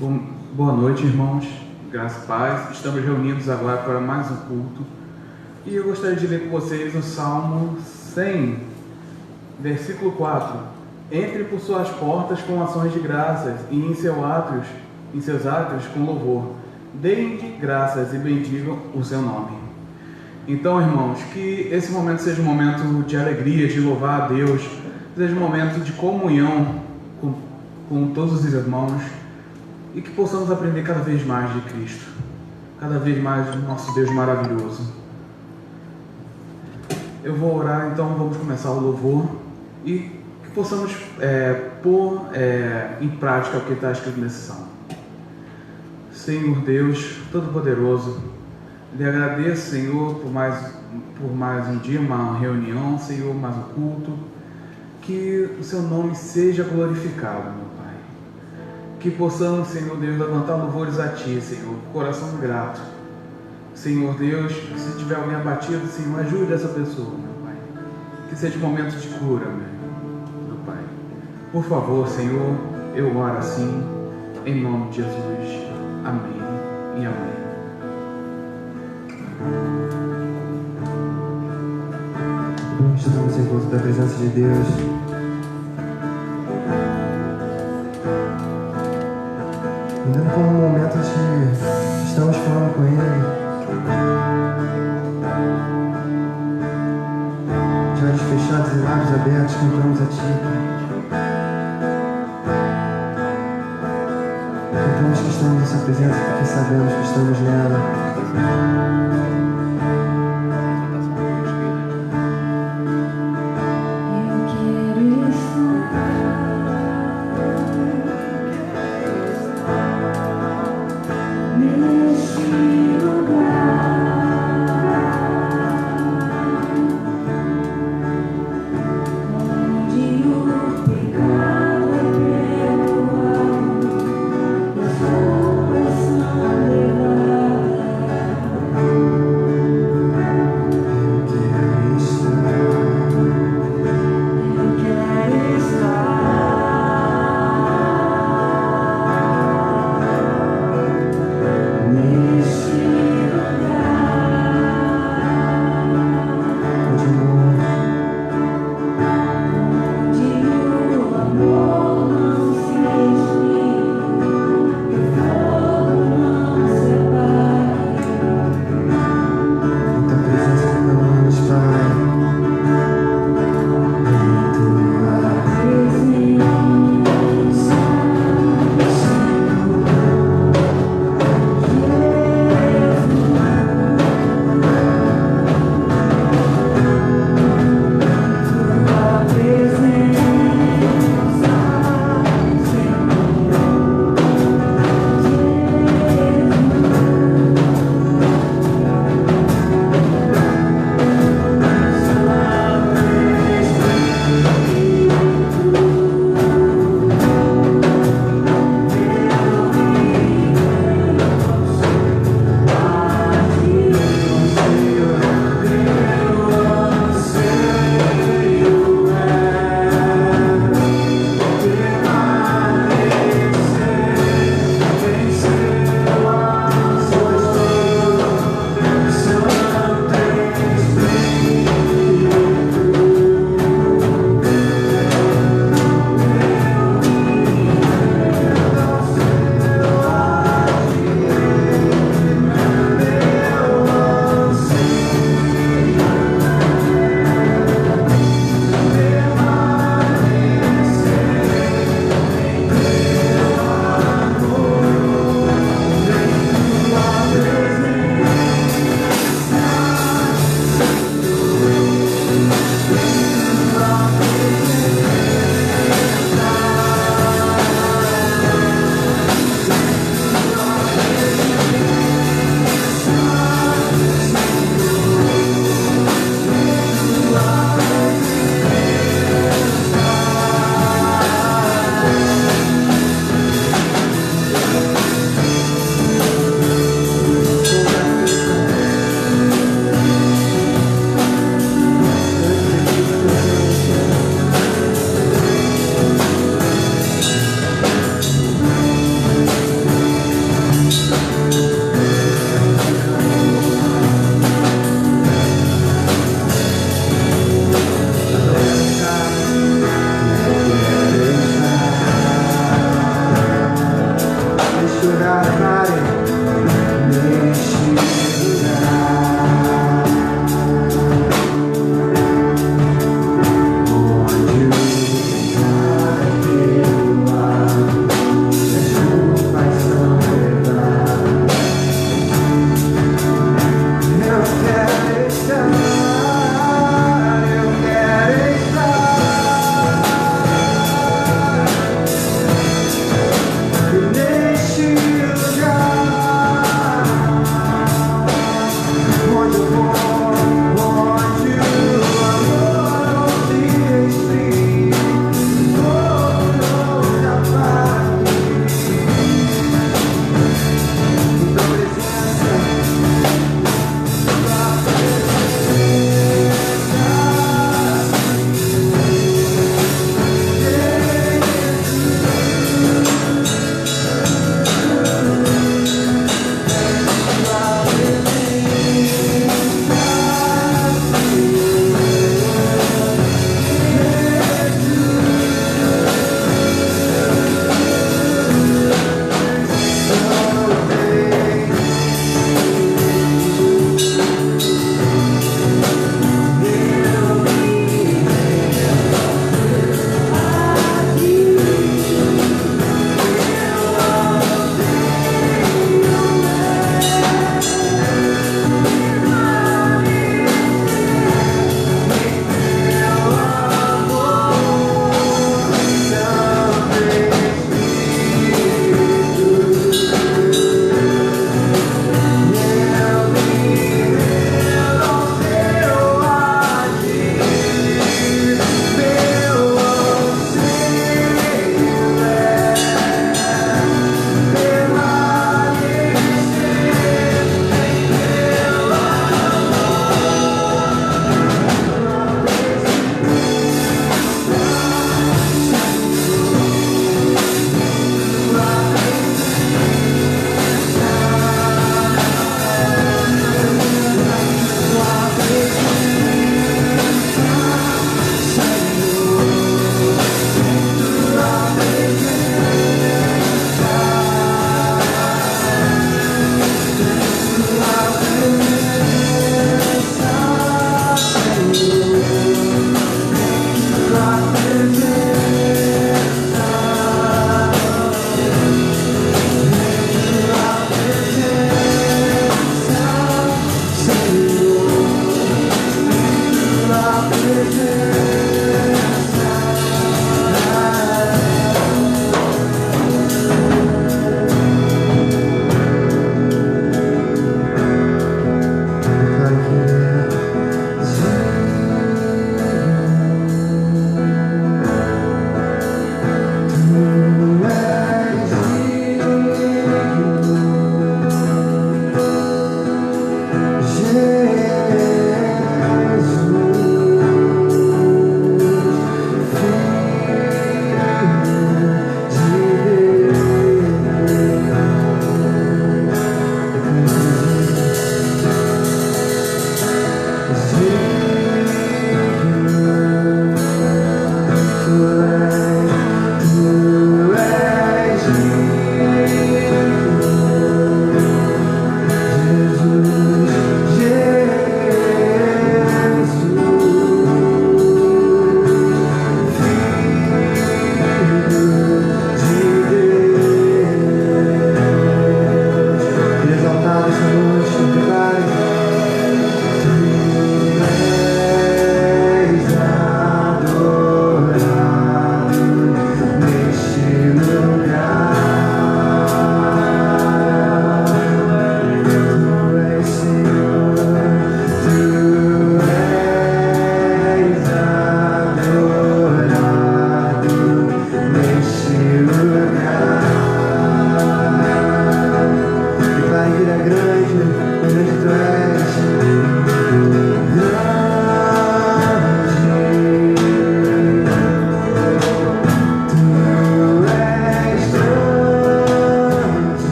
Boa noite, irmãos. Graça e paz. Estamos reunidos agora para mais um culto. E eu gostaria de ler com vocês o Salmo 100, versículo 4. Entre por suas portas com ações de graças e em seus átrios com louvor. Deem-lhe graças e bendigam o seu nome. Então, irmãos, que esse momento seja um momento de alegria, de louvar a Deus, seja um momento de comunhão com todos os irmãos, e que possamos aprender cada vez mais de Cristo, cada vez mais do nosso Deus maravilhoso. Eu vou orar, então vamos começar o louvor e que possamos pôr em prática o que está escrito nesse salmo. Senhor Deus Todo-Poderoso, lhe agradeço, Senhor, por mais um dia, uma reunião, Senhor, mais um culto. Que o seu nome seja glorificado, meu Pai. Que possamos, Senhor Deus, levantar louvores a Ti, Senhor, coração grato. Senhor Deus, se tiver alguém abatido, Senhor, ajude essa pessoa, meu Pai. Que seja um momento de cura, meu Pai. Por favor, Senhor, eu oro assim, em nome de Jesus. Amém e amém. Estamos em culto da presença de Deus. Ainda como um momento de estamos falando com Ele, de olhos fechados e lábios abertos, cantamos a Ti. Cantamos que estamos em Sua presença porque sabemos que estamos nela.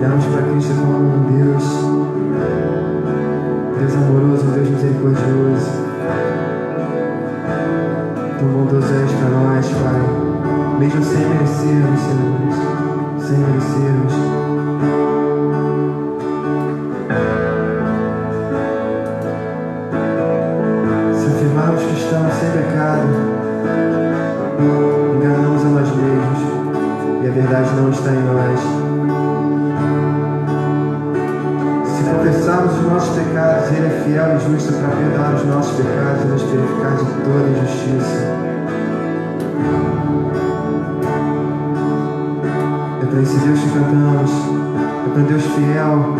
Olhamos para Cristo como um Deus amoroso, um Deus misericordioso. Tão bondoso és para nós, Pai, mesmo sem merecermos, Senhor, sem merecermos. Se afirmarmos que estamos sem pecado, enganamos a nós mesmos e a verdade não está em nós. Se confessarmos os nossos pecados, Ele é fiel e justo para perdoar os nossos pecados e nos purificar de toda injustiça. É para esse Deus que cantamos, é para Deus fiel,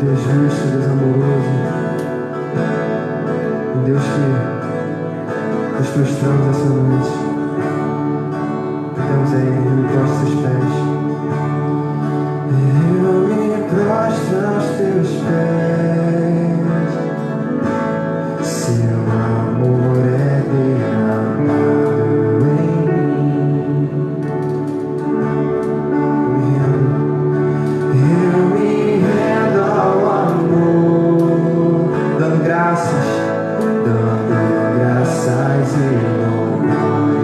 Deus justo, Deus amoroso, um Deus que nos prostramos essa noite. Cantamos a Ele, encosta os seus pés. Eu me prostro aos teus pés, seu amor é derramado em mim. Eu me rendo ao amor, dando graças e louvor.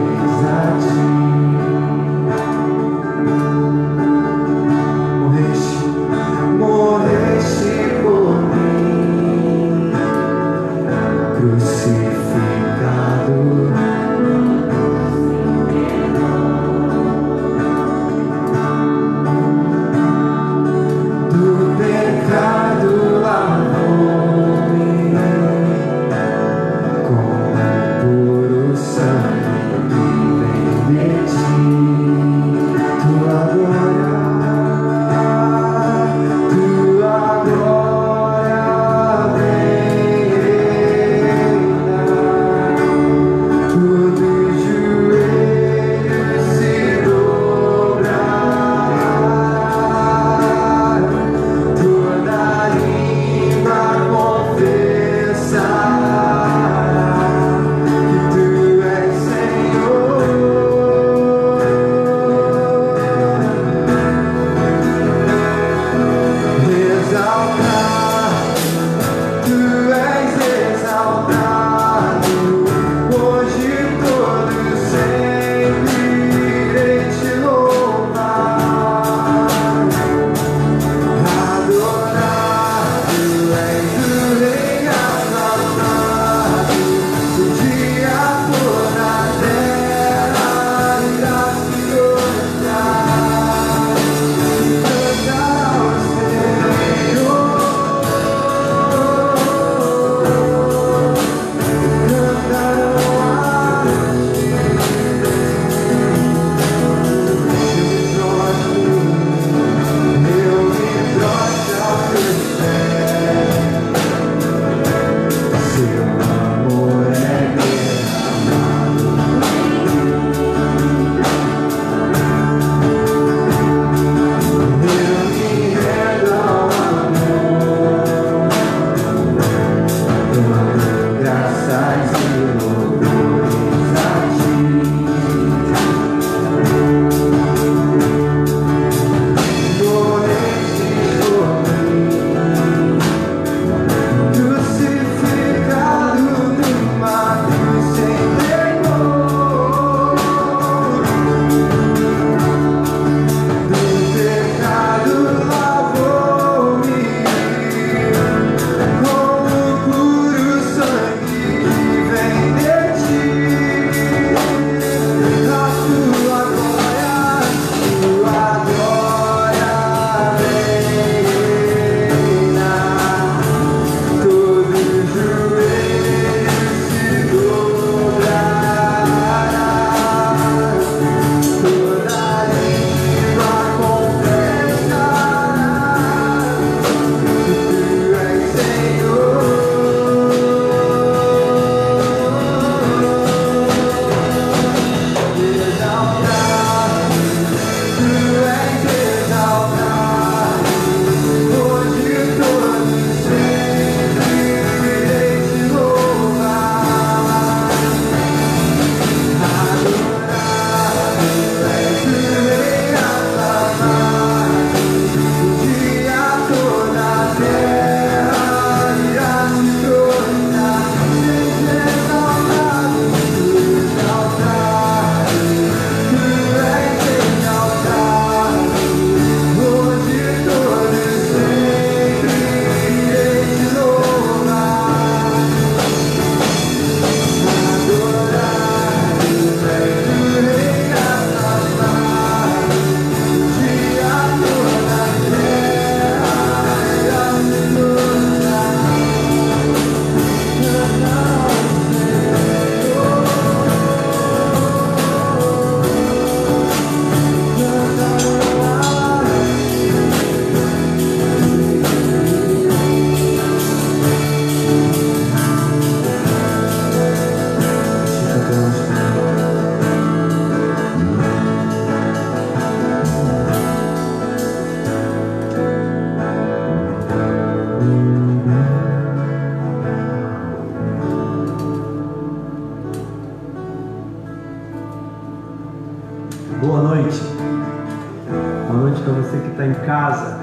para você que está em casa.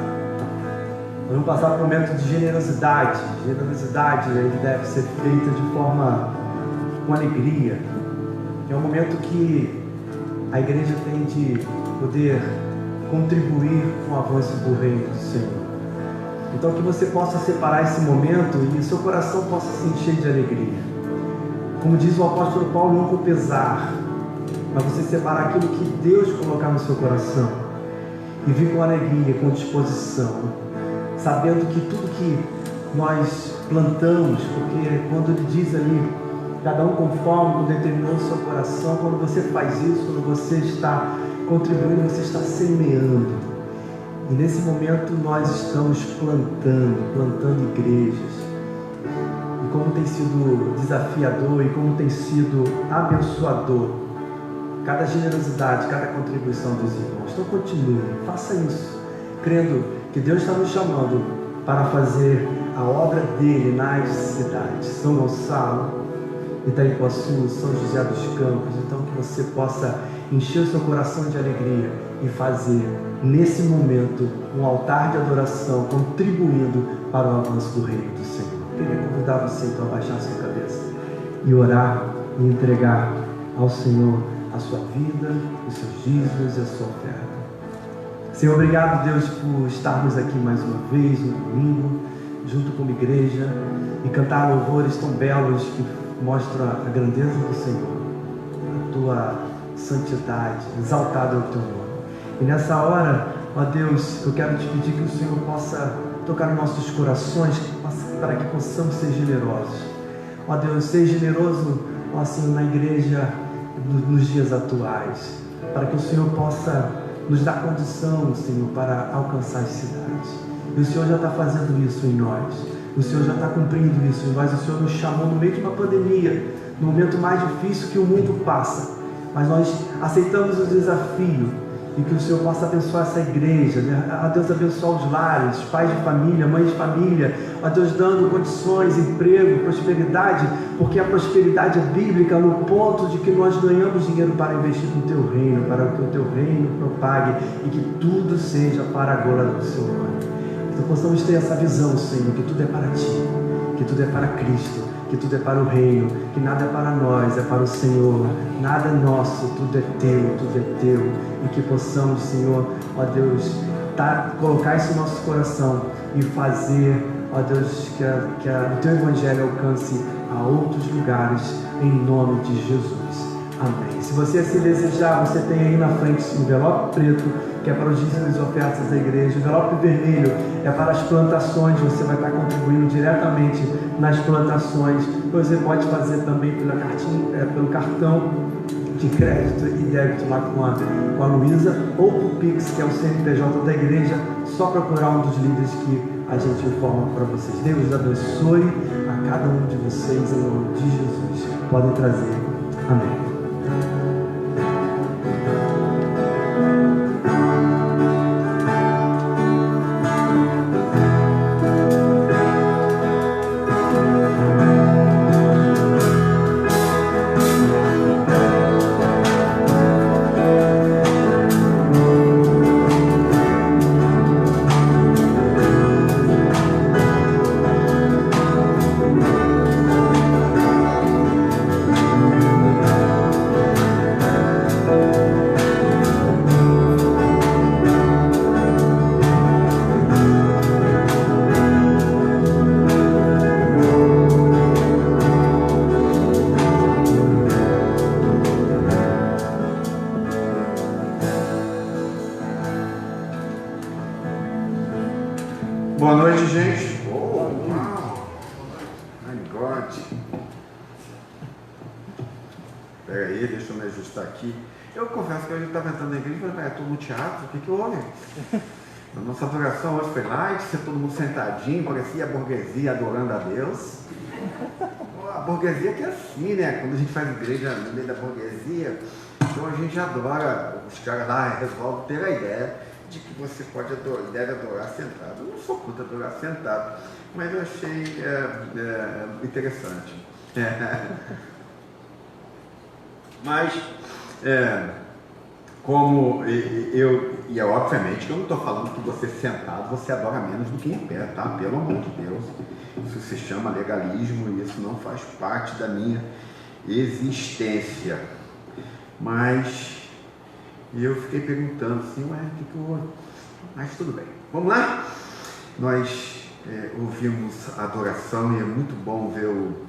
Nós vamos passar por um momento de generosidade. Generosidade, ele deve ser feita de forma com alegria. É um momento que a igreja tem de poder contribuir com o avanço do reino do Senhor. Então que você possa separar esse momento e seu coração possa se encher de alegria. Como diz o apóstolo Paulo, não com pesar, mas você separar aquilo que Deus colocar no seu coração e vir com alegria, com disposição, sabendo que tudo que nós plantamos, porque quando ele diz ali, cada um conforme determinou o seu coração, quando você faz isso, quando você está contribuindo, você está semeando. E nesse momento nós estamos plantando igrejas. E como tem sido desafiador e como tem sido abençoador cada generosidade, cada contribuição dos irmãos. Então continue, faça isso, crendo que Deus está nos chamando para fazer a obra dele nas cidades, São Gonçalo, Itaipuaçu, São José dos Campos. Então que você possa encher o seu coração de alegria e fazer nesse momento um altar de adoração, contribuindo para o avanço do reino do Senhor. Eu queria convidar você então a baixar a sua cabeça e orar e entregar ao Senhor a sua vida, os seus dízimos e a sua oferta. Senhor, obrigado, Deus, por estarmos aqui mais uma vez, no domingo, junto como igreja, e cantar louvores tão belos que mostram a grandeza do Senhor, a tua santidade, exaltado é o teu nome. E nessa hora, ó Deus, eu quero te pedir que o Senhor possa tocar nos nossos corações, para que possamos ser generosos. Ó Deus, seja generoso, ó Senhor, na igreja nos dias atuais, para que o Senhor possa nos dar condição, Senhor, para alcançar as cidades. E o Senhor já está fazendo isso em nós. O Senhor já está cumprindo isso em nós. O Senhor nos chamou no meio de uma pandemia, no momento mais difícil que o mundo passa. Mas nós aceitamos o desafio e que o Senhor possa abençoar essa igreja, né? A Deus abençoar os lares, pais de família, mães de família, a Deus dando condições, emprego, prosperidade, porque a prosperidade é bíblica no ponto de que nós ganhamos dinheiro para investir no teu reino, para que o teu reino propague e que tudo seja para a glória do seu nome. Então possamos ter essa visão, Senhor, que tudo é para ti, que tudo é para Cristo, que tudo é para o reino, que nada é para nós, é para o Senhor, nada é nosso, tudo é teu, e que possamos, Senhor, ó Deus, colocar isso no nosso coração e fazer, ó Deus, que o teu evangelho alcance a outros lugares, em nome de Jesus. Amém. Se você assim desejar, você tem aí na frente um envelope preto, que é para os dízimos e ofertas da igreja. O envelope vermelho é para as plantações, você vai estar contribuindo diretamente nas plantações. Você pode fazer também pelo cartão de crédito e débito lá com a Luísa, ou por Pix, que é o CNPJ da igreja. Só procurar um dos líderes que a gente informa para vocês. Deus abençoe a cada um de vocês em nome de Jesus. Podem trazer. Amém. Boa noite, gente. Oh, wow! My God! Pera aí, deixa eu me ajustar aqui. Eu confesso que a gente estava entrando na igreja e falei, estou no teatro, o que houve? A nossa adoração hoje foi light, todo mundo sentadinho, parecia a burguesia adorando a Deus. A burguesia que é assim, né? Quando a gente faz igreja no meio da burguesia, então a gente adora, os caras lá resolvem ter a ideia de que você deve adorar sentado. Eu não sou contra adorar sentado, mas eu achei interessante. Mas, como e é obviamente que eu não estou falando que você sentado você adora menos do que em pé, tá? Pelo amor de Deus. Isso se chama legalismo e isso não faz parte da minha existência. Mas eu fiquei perguntando assim, ué, o que eu vou... Mas tudo bem. Vamos lá? Nós ouvimos a adoração e é muito bom ver o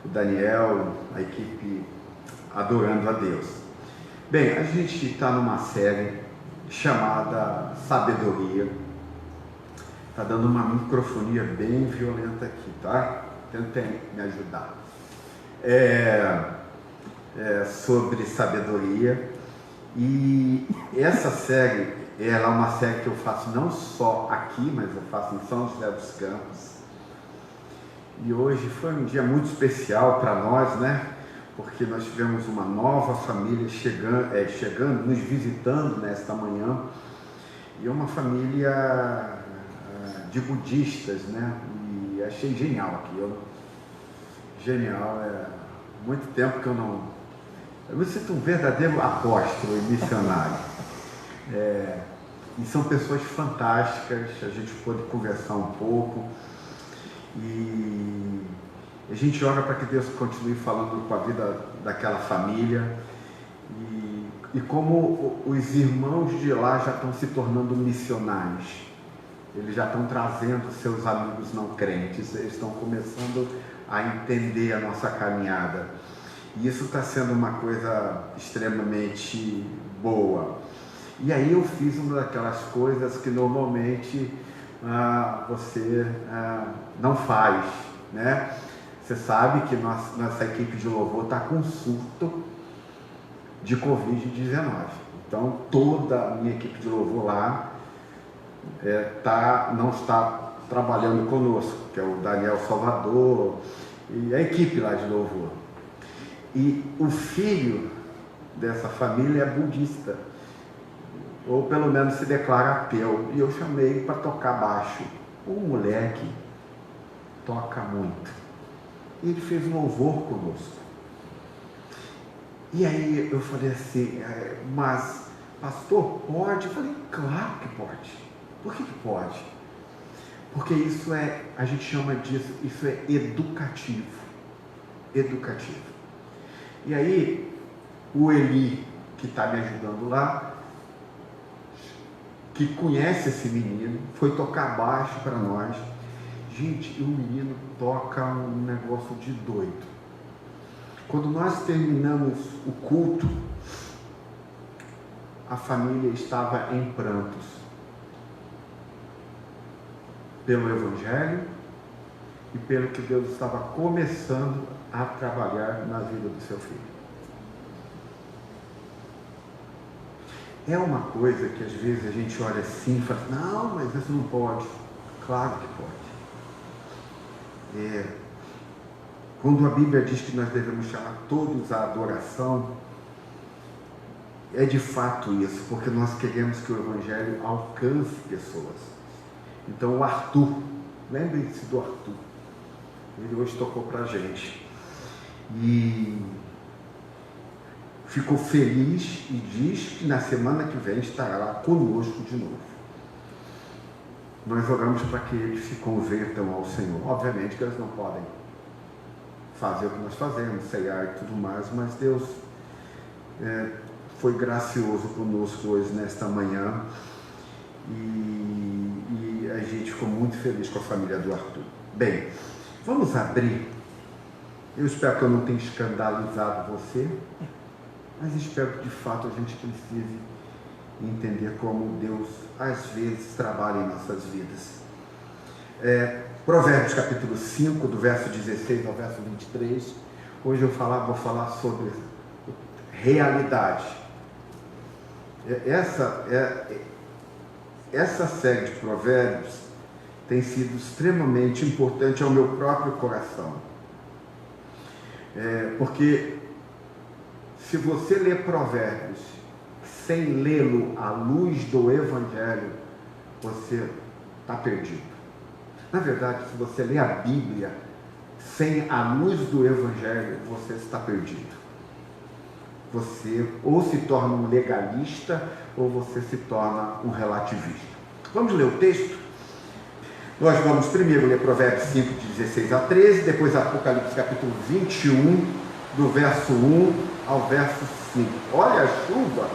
Daniel, a equipe adorando a Deus. Bem, a gente está numa série chamada Sabedoria. Está dando uma microfonia bem violenta aqui, tá? Tentem me ajudar. Sobre sabedoria. E essa série, ela é uma série que eu faço não só aqui, mas eu faço em São José dos Campos. E hoje foi um dia muito especial para nós, né? Porque nós tivemos uma nova família chegando, nos visitando nesta manhã. E é uma família de budistas, né? E achei genial aquilo. Genial, muito tempo que eu me sinto um verdadeiro apóstolo e missionário. E são pessoas fantásticas, a gente pôde conversar um pouco. E a gente ora para que Deus continue falando com a vida daquela família. E como os irmãos de lá já estão se tornando missionários. Eles já estão trazendo seus amigos não crentes, eles estão começando a entender a nossa caminhada. E isso está sendo uma coisa extremamente boa. E aí eu fiz uma daquelas coisas que normalmente você não faz, né? Você sabe que nossa equipe de louvor está com surto de Covid-19. Então toda a minha equipe de louvor lá não está trabalhando conosco, que é o Daniel Salvador e a equipe lá de louvor. E o filho dessa família é budista, ou pelo menos se declara ateu, e eu chamei para tocar baixo. O moleque toca muito, e ele fez um louvor conosco. E aí eu falei assim, mas pastor, pode? Eu falei, claro que pode. Por que pode? Porque isso a gente chama disso, isso é educativo. Educativo. E aí, o Eli, que está me ajudando lá, que conhece esse menino, foi tocar baixo para nós. Gente, o menino toca um negócio de doido. Quando nós terminamos o culto, a família estava em prantos. Pelo Evangelho e pelo que Deus estava começando a trabalhar na vida do seu filho. É uma coisa que às vezes a gente olha assim e fala, não, mas isso não pode. Claro que pode. Quando a Bíblia diz que nós devemos chamar todos à adoração, é de fato isso, porque nós queremos que o Evangelho alcance pessoas. Então o Arthur, lembrem-se do Arthur, ele hoje tocou para a gente e ficou feliz e diz que na semana que vem estará lá conosco de novo. Nós oramos para que eles se convertam ao Senhor. Obviamente que eles não podem fazer o que nós fazemos, ceiar e tudo mais, mas Deus foi gracioso conosco hoje nesta manhã e a gente ficou muito feliz com a família do Arthur. Bem, vamos abrir. Eu espero que eu não tenha escandalizado você, mas espero que de fato a gente precise entender como Deus às vezes trabalha em nossas vidas. Provérbios capítulo 5, do verso 16 ao verso 23. Hoje eu vou falar sobre realidade. Essa série de provérbios tem sido extremamente importante ao meu próprio coração. Porque se você ler provérbios sem lê-lo à luz do Evangelho, você está perdido. Na verdade, se você lê a Bíblia sem a luz do Evangelho, você está perdido. você ou se torna um legalista ou você se torna um relativista. Vamos ler o texto? Nós vamos primeiro ler Provérbios 5, de 16 a 13, depois Apocalipse capítulo 21, do verso 1 ao verso 5. Olha a chuva!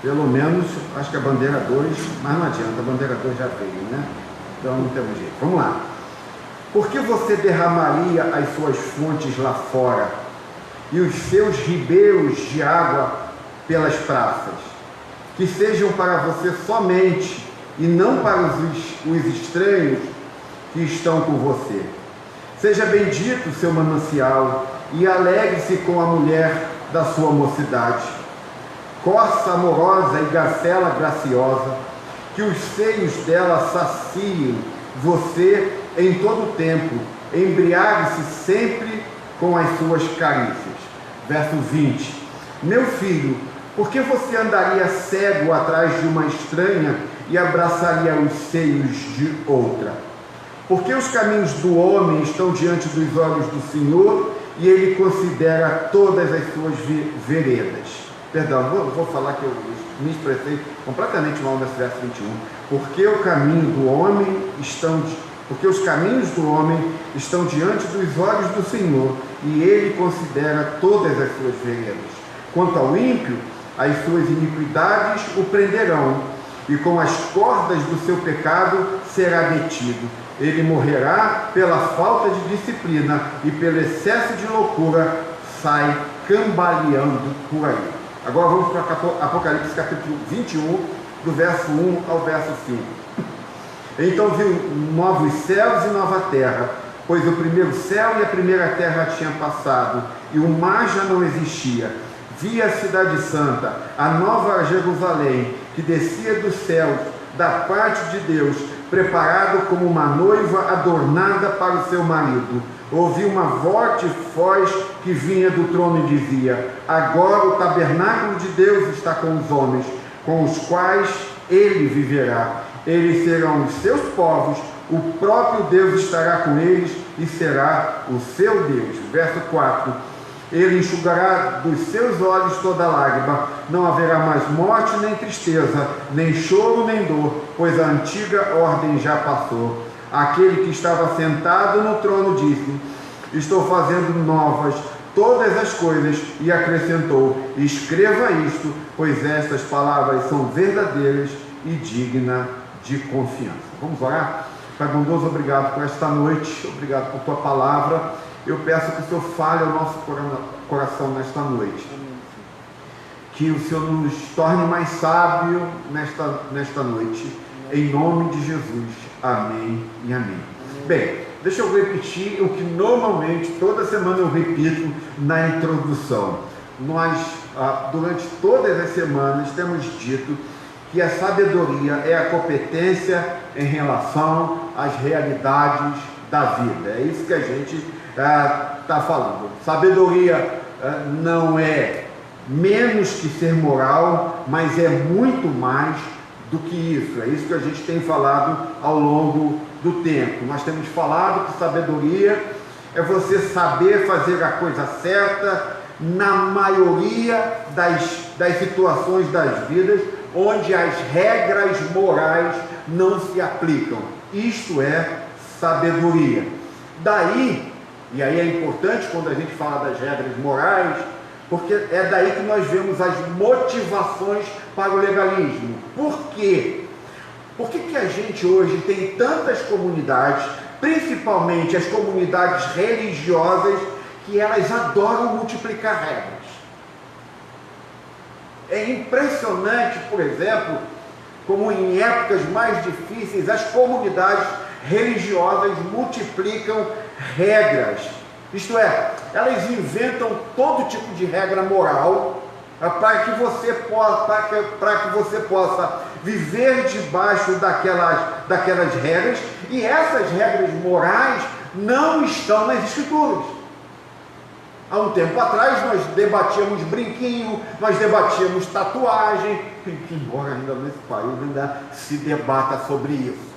Pelo menos, acho que a bandeira 2, mas não adianta, a bandeira 2 já veio, né? Então não temos jeito. Vamos lá. Por que você derramaria as suas fontes lá fora e os seus ribeiros de água pelas praças? Que sejam para você somente e não para os estranhos que estão com você. Seja bendito o seu manancial e alegre-se com a mulher da sua mocidade. Corça amorosa e gazela graciosa, que os seios dela saciem você em todo o tempo, embriague-se sempre com as suas carícias. Verso 20. Meu filho, por que você andaria cego atrás de uma estranha e abraçaria os seios de outra? Porque os caminhos do homem estão diante dos olhos do Senhor e ele considera todas as suas veredas. Perdão, vou falar que eu me expressei completamente mal nesse verso 21. Porque os caminhos do homem estão diante dos olhos do Senhor e ele considera todas as suas veredas. Quanto ao ímpio, as suas iniquidades o prenderão, e com as cordas do seu pecado será detido. Ele morrerá pela falta de disciplina e pelo excesso de loucura sai cambaleando por aí. Agora vamos para Apocalipse capítulo 21, do verso 1 ao verso 5. Então viu novos céus e nova terra, pois o primeiro céu e a primeira terra tinham passado, e o mar já não existia. Vi a cidade santa, a nova Jerusalém, que descia dos céus, da parte de Deus, preparado como uma noiva adornada para o seu marido. Ouvi uma forte voz que vinha do trono e dizia: agora o tabernáculo de Deus está com os homens, com os quais ele viverá. Eles serão os seus povos, o próprio Deus estará com eles e será o seu Deus. Verso 4. Ele enxugará dos seus olhos toda lágrima, não haverá mais morte nem tristeza, nem choro nem dor, pois a antiga ordem já passou. Aquele que estava sentado no trono disse: estou fazendo novas todas as coisas, e acrescentou: escreva isto, pois estas palavras são verdadeiras e dignas de confiança. Vamos orar? Pai bondoso, obrigado por esta noite, obrigado por tua palavra. Eu peço que o Senhor fale ao nosso coração nesta noite. Que o Senhor nos torne mais sábio nesta noite. Em nome de Jesus. Amém e amém. Bem, deixa eu repetir o que normalmente toda semana eu repito na introdução. Nós, durante todas as semanas, temos dito que a sabedoria é a competência em relação às realidades da vida. É isso que a gente está falando. Sabedoria não é menos que ser moral, mas é muito mais do que isso. É isso que a gente tem falado ao longo do tempo. Nós temos falado que sabedoria é você saber fazer a coisa certa na maioria das situações das vidas onde as regras morais não se aplicam. Isto é sabedoria. Daí, e aí é importante quando a gente fala das regras morais, porque é daí que nós vemos as motivações para o legalismo. Por quê? Por que a gente hoje tem tantas comunidades, principalmente as comunidades religiosas, que elas adoram multiplicar regras? É impressionante, por exemplo, como em épocas mais difíceis as comunidades religiosas multiplicam regras. Isto é, elas inventam todo tipo de regra moral para que você possa viver debaixo daquelas regras, e essas regras morais não estão nas Escrituras. Há um tempo atrás nós debatíamos brinquinho, nós debatíamos tatuagem, embora ainda nesse país ainda se debata sobre isso.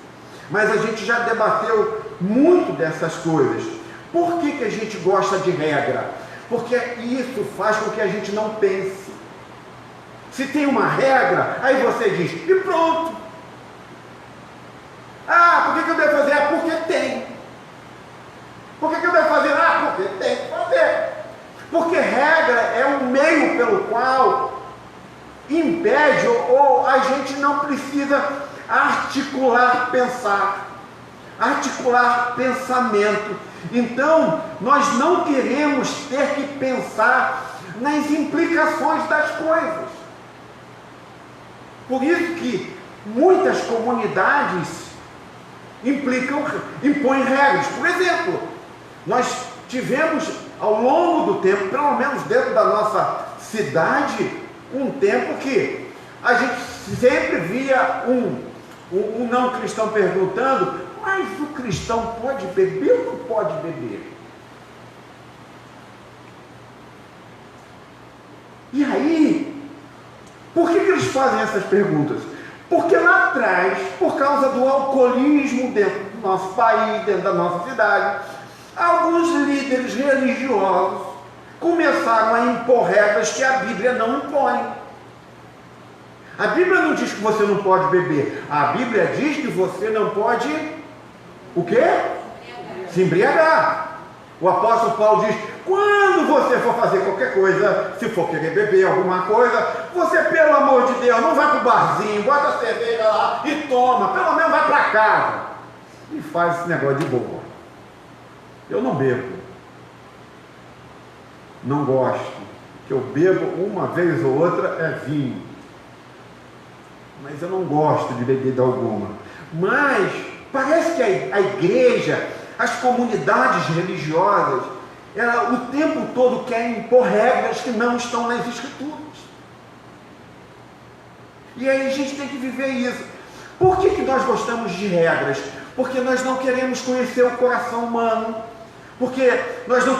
Mas a gente já debateu muito dessas coisas. Por que a gente gosta de regra? Porque isso faz com que a gente não pense. Se tem uma regra, aí você diz, e pronto. Ah, por que eu devo fazer? Ah, porque tem. Por que eu devo fazer? Ah, porque tem que fazer. Porque regra é um meio pelo qual impede ou a gente não precisa articular pensar, articular pensamento. Então, nós não queremos ter que pensar nas implicações das coisas. Por isso que muitas comunidades impõem regras. Por exemplo, nós tivemos ao longo do tempo, pelo menos dentro da nossa cidade, um tempo que a gente sempre via um não cristão perguntando, mas o cristão pode beber ou não pode beber? E aí, por que eles fazem essas perguntas? Porque lá atrás, por causa do alcoolismo dentro do nosso país, dentro da nossa cidade, alguns líderes religiosos começaram a impor regras que a Bíblia não impõe. A Bíblia não diz que você não pode beber. A Bíblia diz que você não pode, o quê? Se embriagar. O apóstolo Paulo diz, quando você for fazer qualquer coisa, se for querer beber alguma coisa, você, pelo amor de Deus, não vai para o barzinho, bota a cerveja lá e toma, pelo menos vai para casa. E faz esse negócio de boa. Eu não bebo. Não gosto. Que eu bebo uma vez ou outra é vinho. Mas eu não gosto de bebida alguma. Mas parece que a igreja, as comunidades religiosas, ela o tempo todo quer impor regras que não estão nas Escrituras. E aí a gente tem que viver isso. Por que nós gostamos de regras? Porque nós não queremos conhecer o coração humano. Porque nós não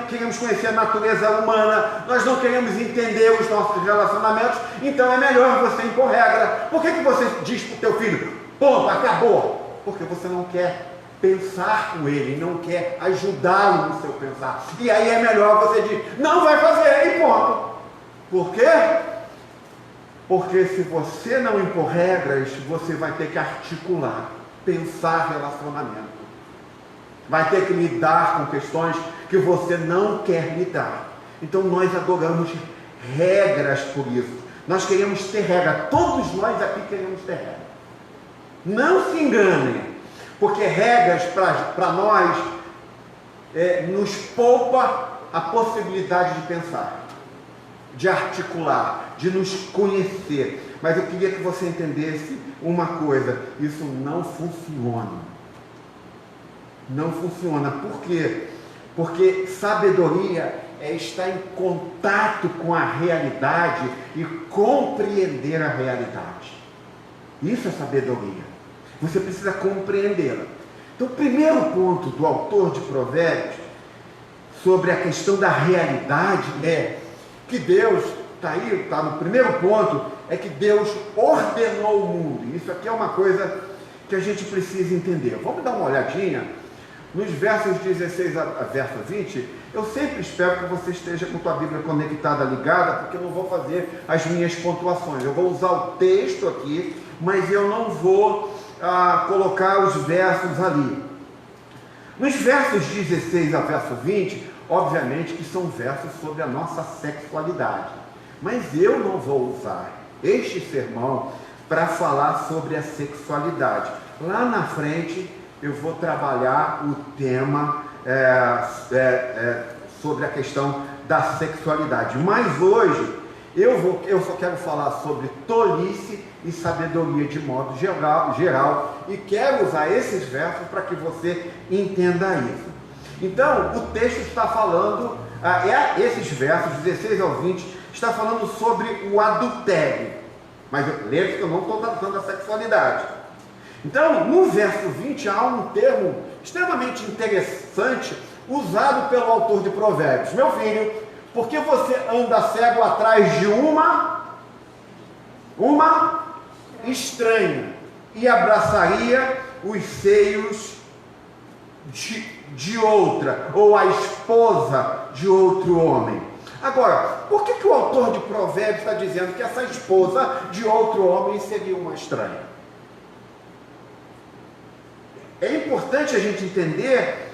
queremos conhecer a natureza humana, nós não queremos entender os nossos relacionamentos, então é melhor você impor regra. Por que você diz para o teu filho, ponto, acabou? Porque você não quer pensar com ele, não quer ajudá-lo no seu pensar. E aí é melhor você dizer, não vai fazer, e ponto. Por quê? Porque se você não impor regras, você vai ter que articular, pensar relacionamento. Vai ter que lidar com questões que você não quer lidar. Então nós adoramos regras por isso. Nós queremos ter regra. Todos nós aqui queremos ter regra. Não se enganem, porque regras para nós nos poupa a possibilidade de pensar, de articular, de nos conhecer. Mas eu queria que você entendesse uma coisa: isso não funciona. Não funciona. Por quê? Porque sabedoria é estar em contato com a realidade e compreender a realidade. Isso é sabedoria. Você precisa compreendê-la. Então, o primeiro ponto do autor de Provérbios sobre a questão da realidade é que Deus, está no primeiro ponto, é que Deus ordenou o mundo. Isso aqui é uma coisa que a gente precisa entender. Vamos dar uma olhadinha nos versos 16 a verso 20. Eu sempre espero que você esteja com a tua Bíblia conectada, ligada, porque eu não vou fazer as minhas pontuações. Eu vou usar o texto aqui, mas eu não vou colocar os versos ali. Nos versos 16 a verso 20, obviamente que são versos sobre a nossa sexualidade. Mas eu não vou usar este sermão para falar sobre a sexualidade. Lá na frente eu vou trabalhar o tema sobre a questão da sexualidade. Mas hoje eu só quero falar sobre tolice e sabedoria de modo geral, e quero usar esses versos para que você entenda isso. Então, o texto está falando, esses versos 16 ao 20, está falando sobre o adultério. Mas lembre-se que eu não estou tratando da sexualidade. Então, no verso 20, há um termo extremamente interessante usado pelo autor de Provérbios. Meu filho, por que você anda cego atrás de uma estranha e abraçaria os seios de outra, ou a esposa de outro homem. Agora, por que o autor de Provérbios está dizendo que essa esposa de outro homem seria uma estranha? É importante a gente entender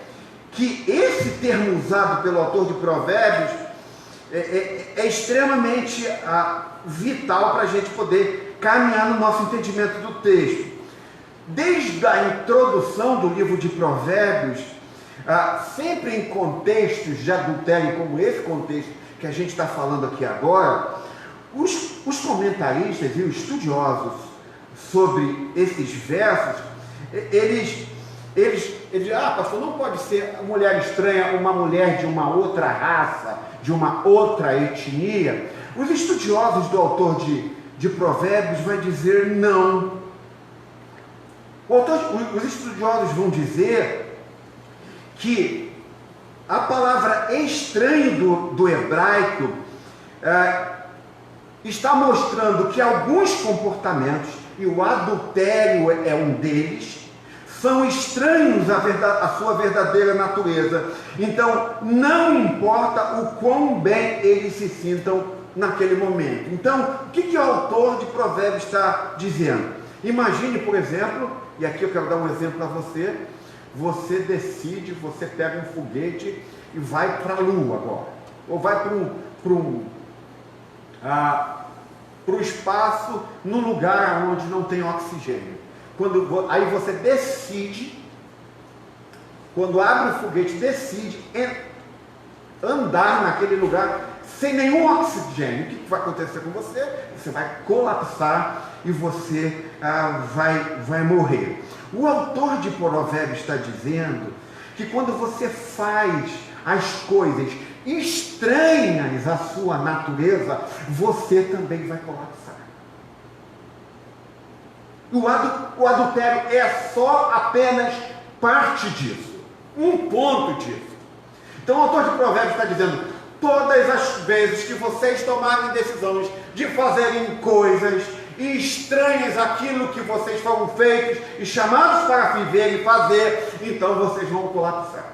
que esse termo usado pelo autor de Provérbios é extremamente vital para a gente poder caminhar no nosso entendimento do texto. Desde a introdução do livro de Provérbios, sempre em contextos de adultério, como esse contexto que a gente está falando aqui agora, os comentaristas e os estudiosos sobre esses versos, eles pastor, não pode ser mulher estranha, uma mulher de uma outra raça, de uma outra etnia. Os estudiosos do autor de Provérbios vai dizer não. Os estudiosos vão dizer que a palavra estranho do hebraico está mostrando que alguns comportamentos, e o adultério é um deles, são estranhos à sua verdadeira natureza. Então, não importa o quão bem eles se sintam naquele momento. Então, o que o autor de Provérbios está dizendo? Imagine, por exemplo, e aqui eu quero dar um exemplo para você, você decide, você pega um foguete e vai para a Lua agora, ou vai para o espaço, num lugar onde não tem oxigênio. Aí você decide, quando abre o foguete, decide andar naquele lugar sem nenhum oxigênio. O que vai acontecer com você? Você vai colapsar e você vai morrer. O autor de Provérbios está dizendo que quando você faz as coisas estranhas à sua natureza, você também vai colapsar. O adultério é só apenas parte disso, um ponto disso. Então o autor de Provérbios está dizendo: todas as vezes que vocês tomarem decisões de fazerem coisas estranhas àquilo que vocês foram feitos e chamados para viver e fazer, então vocês vão colapsar.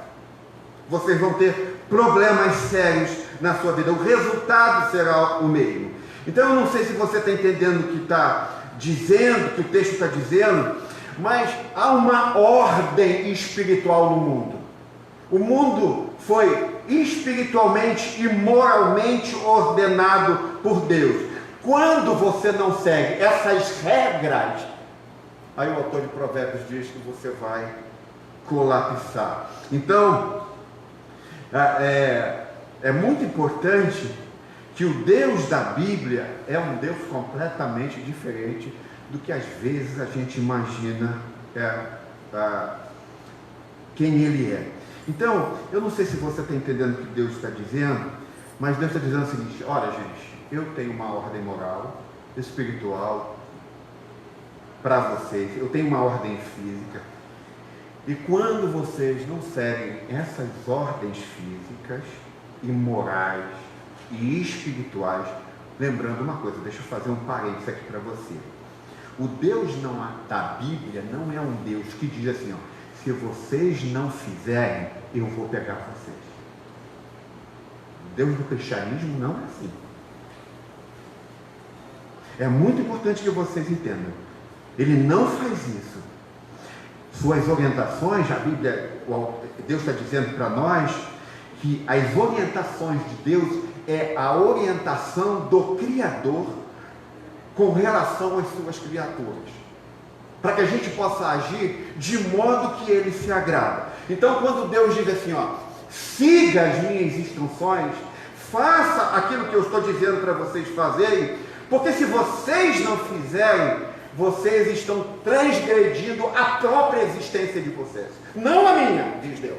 Vocês vão ter problemas sérios na sua vida. O resultado será o mesmo. Então eu não sei se você está entendendo o que está dizendo, que o texto está dizendo, mas há uma ordem espiritual no mundo. O mundo foi espiritualmente e moralmente ordenado por Deus. Quando você não segue essas regras, aí o autor de Provérbios diz que você vai colapsar. Então, é muito importante que o Deus da Bíblia é um Deus completamente diferente do que às vezes a gente imagina quem Ele é. Então, eu não sei se você está entendendo o que Deus está dizendo, mas Deus está dizendo o seguinte: olha, gente, eu tenho uma ordem moral, espiritual para vocês, eu tenho uma ordem física, e quando vocês não seguem essas ordens físicas e morais e espirituais, lembrando uma coisa, deixa eu fazer um parênteses aqui para você. O Deus da Bíblia não é um Deus que diz assim, ó, se vocês não fizerem, eu vou pegar vocês. O Deus do cristianismo não é assim. É muito importante que vocês entendam. Ele não faz isso. Suas orientações, a Bíblia, Deus está dizendo para nós que as orientações de Deus é a orientação do Criador com relação às suas criaturas, para que a gente possa agir de modo que Ele se agrada. Então, quando Deus diz assim, ó, siga as minhas instruções, faça aquilo que eu estou dizendo para vocês fazerem, porque se vocês não fizerem, vocês estão transgredindo a própria existência de vocês, não a minha, diz Deus.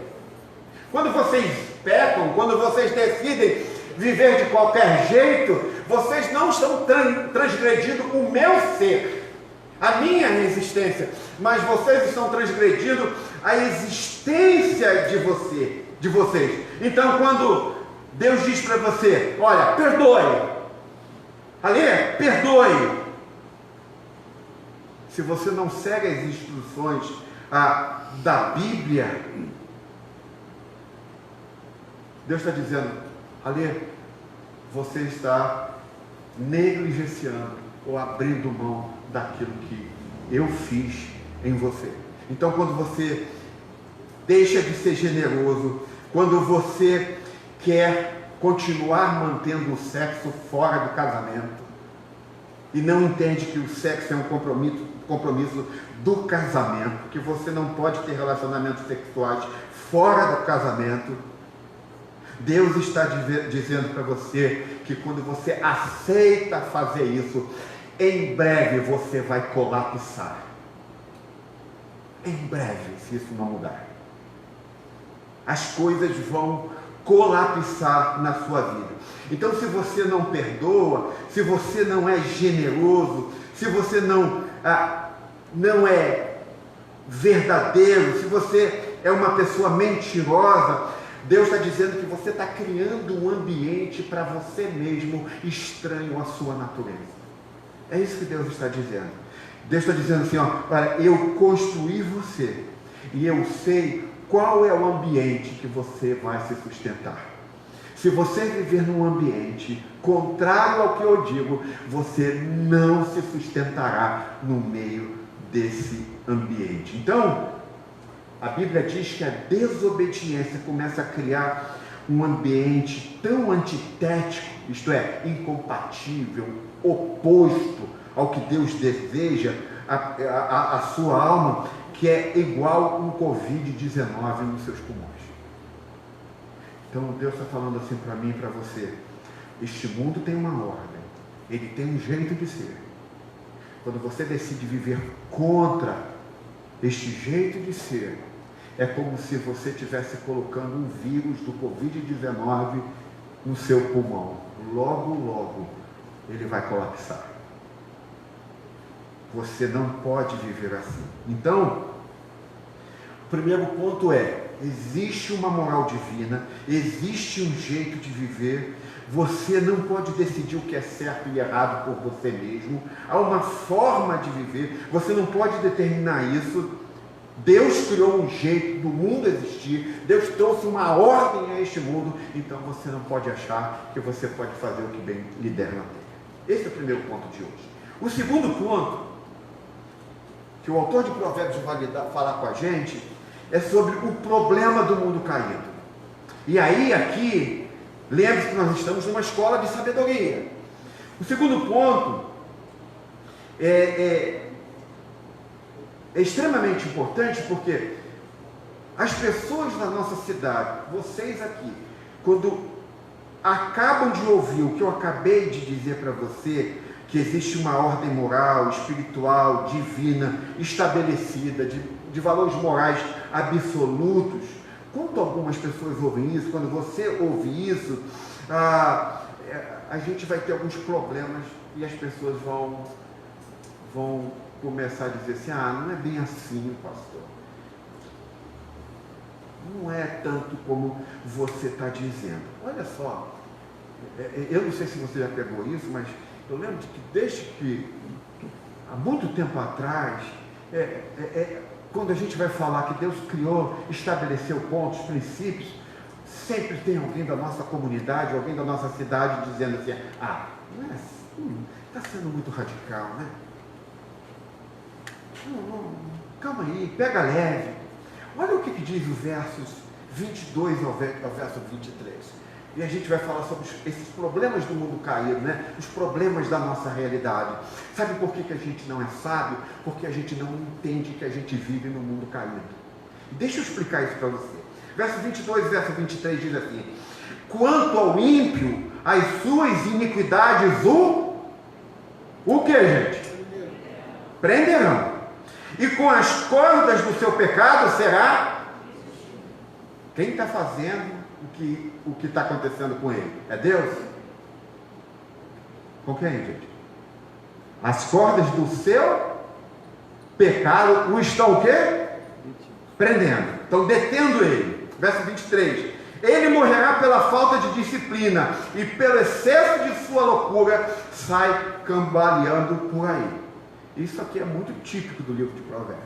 Quando vocês pecam, quando vocês decidem viver de qualquer jeito, vocês não estão transgredindo o meu ser, a minha existência, mas vocês estão transgredindo a existência de vocês. Então, quando Deus diz para você, olha, perdoe, perdoe. Se você não segue as instruções da Bíblia, Deus está dizendo: Alê, você está negligenciando ou abrindo mão daquilo que eu fiz em você. Então, quando você deixa de ser generoso, quando você quer continuar mantendo o sexo fora do casamento e não entende que o sexo é um compromisso do casamento, que você não pode ter relacionamentos sexuais fora do casamento, Deus está dizendo para você que quando você aceita fazer isso, em breve você vai colapsar. Em breve, se isso não mudar, as coisas vão colapsar na sua vida. Então, se você não perdoa, se você não é generoso, se você não é verdadeiro, se você é uma pessoa mentirosa, Deus está dizendo que você está criando um ambiente para você mesmo estranho à sua natureza. É isso que Deus está dizendo. Deus está dizendo assim, olha, eu construí você e eu sei qual é o ambiente que você vai se sustentar. Se você viver num ambiente contrário ao que eu digo, você não se sustentará no meio desse ambiente. Então, a Bíblia diz que a desobediência começa a criar um ambiente tão antitético, isto é, incompatível, oposto ao que Deus deseja, a sua alma, que é igual um Covid-19 nos seus pulmões. Então Deus está falando assim para mim e para você: este mundo tem uma ordem, ele tem um jeito de ser. Quando você decide viver contra este jeito de ser, é como se você estivesse colocando um vírus do Covid-19 no seu pulmão. Logo, logo, ele vai colapsar. Você não pode viver assim. Então, o primeiro ponto é: existe uma moral divina, existe um jeito de viver. Você não pode decidir o que é certo e errado por você mesmo. Há uma forma de viver, você não pode determinar isso. Deus criou um jeito do mundo existir, Deus trouxe uma ordem a este mundo, então você não pode achar que você pode fazer o que bem lhe der na terra. Esse é o primeiro ponto de hoje. O segundo ponto, que o autor de Provérbios vai falar com a gente, é sobre o problema do mundo caído. E aí, aqui, lembre-se que nós estamos numa escola de sabedoria. O segundo ponto é extremamente importante, porque as pessoas da nossa cidade, vocês aqui, quando acabam de ouvir o que eu acabei de dizer para você, que existe uma ordem moral, espiritual, divina, estabelecida, de valores morais absolutos, quando algumas pessoas ouvem isso, quando você ouve isso, a gente vai ter alguns problemas e as pessoas vão começar a dizer assim: não é bem assim, pastor. Não é tanto como você está dizendo. Olha só, eu não sei se você já pegou isso, mas eu lembro de que desde que, há muito tempo atrás, quando a gente vai falar que Deus criou, estabeleceu pontos, princípios, sempre tem alguém da nossa comunidade, alguém da nossa cidade dizendo assim: não é assim, está sendo muito radical, né? Calma aí, pega leve. Olha o que diz os versos 22 ao verso 23. E a gente vai falar sobre esses problemas do mundo caído, né? Os problemas da nossa realidade. Sabe por que a gente não é sábio? Porque a gente não entende que a gente vive no mundo caído. Deixa eu explicar isso para você. Verso 22 e verso 23 diz assim: quanto ao ímpio, as suas iniquidades o que, gente? Prenderão. E com as cordas do seu pecado será... Quem está fazendo o que está acontecendo com ele? É Deus? Com quem, gente? As cordas do seu pecado o estão o quê? Prendendo. Estão detendo ele. Verso 23. Ele morrerá pela falta de disciplina e pelo excesso de sua loucura sai cambaleando por aí. Isso aqui é muito típico do livro de Provérbios.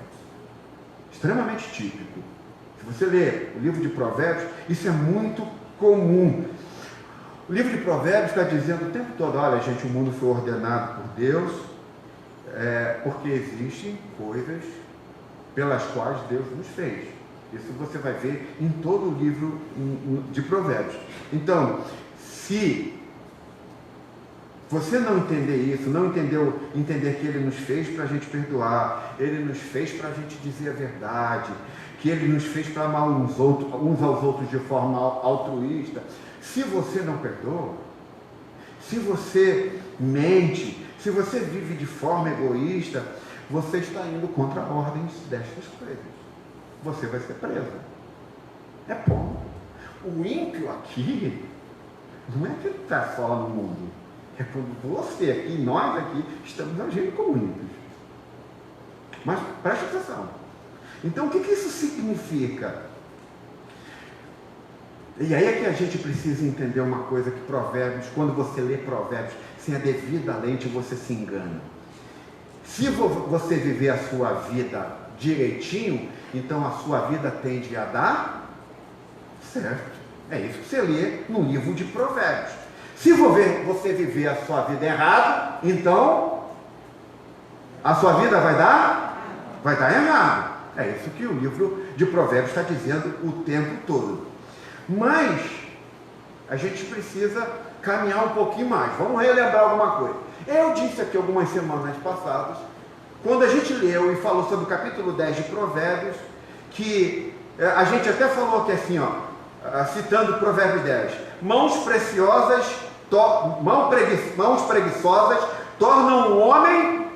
Extremamente típico. Se você ler o livro de Provérbios, isso é muito comum. O livro de Provérbios está dizendo o tempo todo, olha gente, o mundo foi ordenado por Deus, porque existem coisas pelas quais Deus nos fez. Isso você vai ver em todo o livro de Provérbios. Então, se você não entender isso, não entender que Ele nos fez para a gente perdoar, Ele nos fez para a gente dizer a verdade, que Ele nos fez para amar uns aos outros de forma altruísta, se você não perdoa, se você mente, se você vive de forma egoísta, você está indo contra ordens destas coisas. Você vai ser preso. É bom. O ímpio aqui, não é que ele está só no mundo. É quando você aqui, nós aqui, estamos agindo como ímpios. Mas preste atenção. Então, o que isso significa? E aí é que a gente precisa entender uma coisa que Provérbios, quando você lê Provérbios, sem a devida lente, você se engana. Se você viver a sua vida direitinho, então a sua vida tende a dar certo. É isso que você lê no livro de Provérbios. Se você viver a sua vida errado, então a sua vida vai dar errado. É isso que o livro de Provérbios está dizendo o tempo todo. Mas a gente precisa caminhar um pouquinho mais. Vamos relembrar alguma coisa. Eu disse aqui algumas semanas passadas, quando a gente leu e falou sobre o capítulo 10 de Provérbios, que a gente até falou que assim, citando Provérbios 10, mãos preguiçosas tornam o homem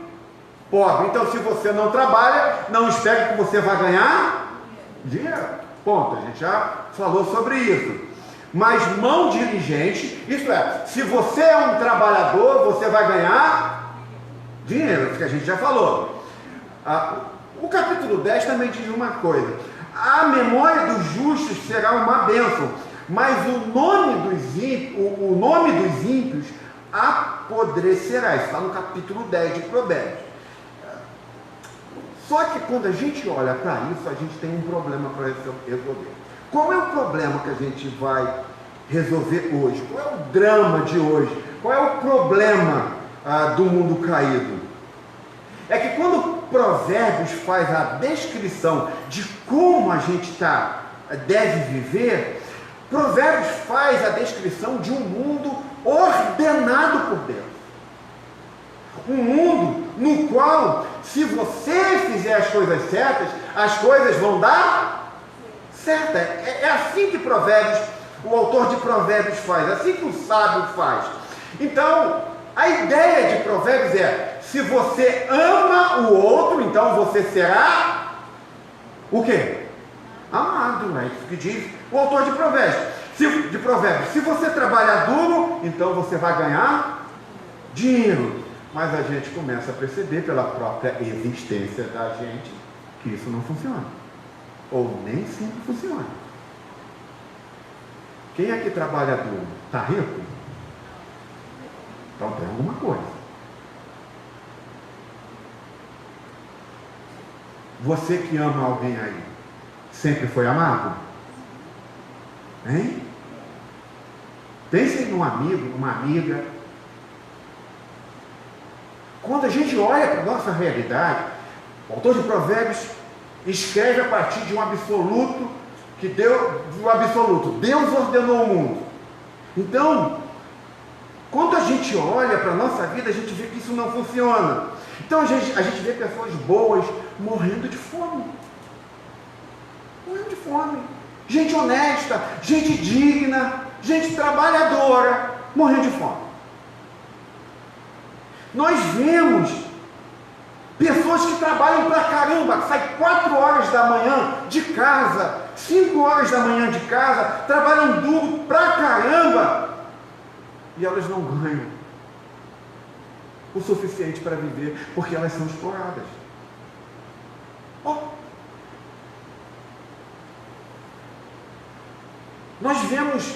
pobre. Então, se você não trabalha, não espere que você vai ganhar dinheiro. Ponto. A gente já falou sobre isso. Mas mão diligente, isso é, se você é um trabalhador, você vai ganhar dinheiro, isso que a gente já falou. O capítulo 10 também diz uma coisa: a memória dos justos será uma bênção, mas o nome dos ímpios apodrecerá. Isso está no capítulo 10 de Provérbios. Só que quando a gente olha para isso, a gente tem um problema para resolver. Qual é o problema que a gente vai resolver hoje? Qual é o drama de hoje? Qual é o problema do mundo caído? É que quando Provérbios faz a descrição de como a gente deve viver, Provérbios faz a descrição de um mundo ordenado por Deus. Um mundo no qual, se você fizer as coisas certas, as coisas vão dar certo. É assim que Provérbios, o autor de Provérbios faz, é assim que o sábio faz. Então, a ideia de Provérbios é: se você ama o outro, então você será o quê? Amado, é isso que diz o autor de Provérbios. Se você trabalhar duro, então você vai ganhar dinheiro. Mas a gente começa a perceber pela própria existência da gente que isso não funciona. Ou nem sempre funciona. Quem é que trabalha duro? Está rico? Então tem alguma coisa. Você que ama alguém aí, sempre foi amado? Hein? Pense num amigo, numa amiga. Quando a gente olha para a nossa realidade, o autor de Provérbios escreve a partir de um absoluto, Deus ordenou o mundo. Então, quando a gente olha para a nossa vida, a gente vê que isso não funciona. Então a gente vê pessoas boas morrendo de fome. Morrendo de fome. Gente honesta, gente digna, gente trabalhadora, morrendo de fome. Nós vemos pessoas que trabalham pra caramba, que saem 4 horas da manhã de casa, 5 horas da manhã de casa, trabalham duro pra caramba, e elas não ganham o suficiente para viver, porque elas são exploradas. Nós vemos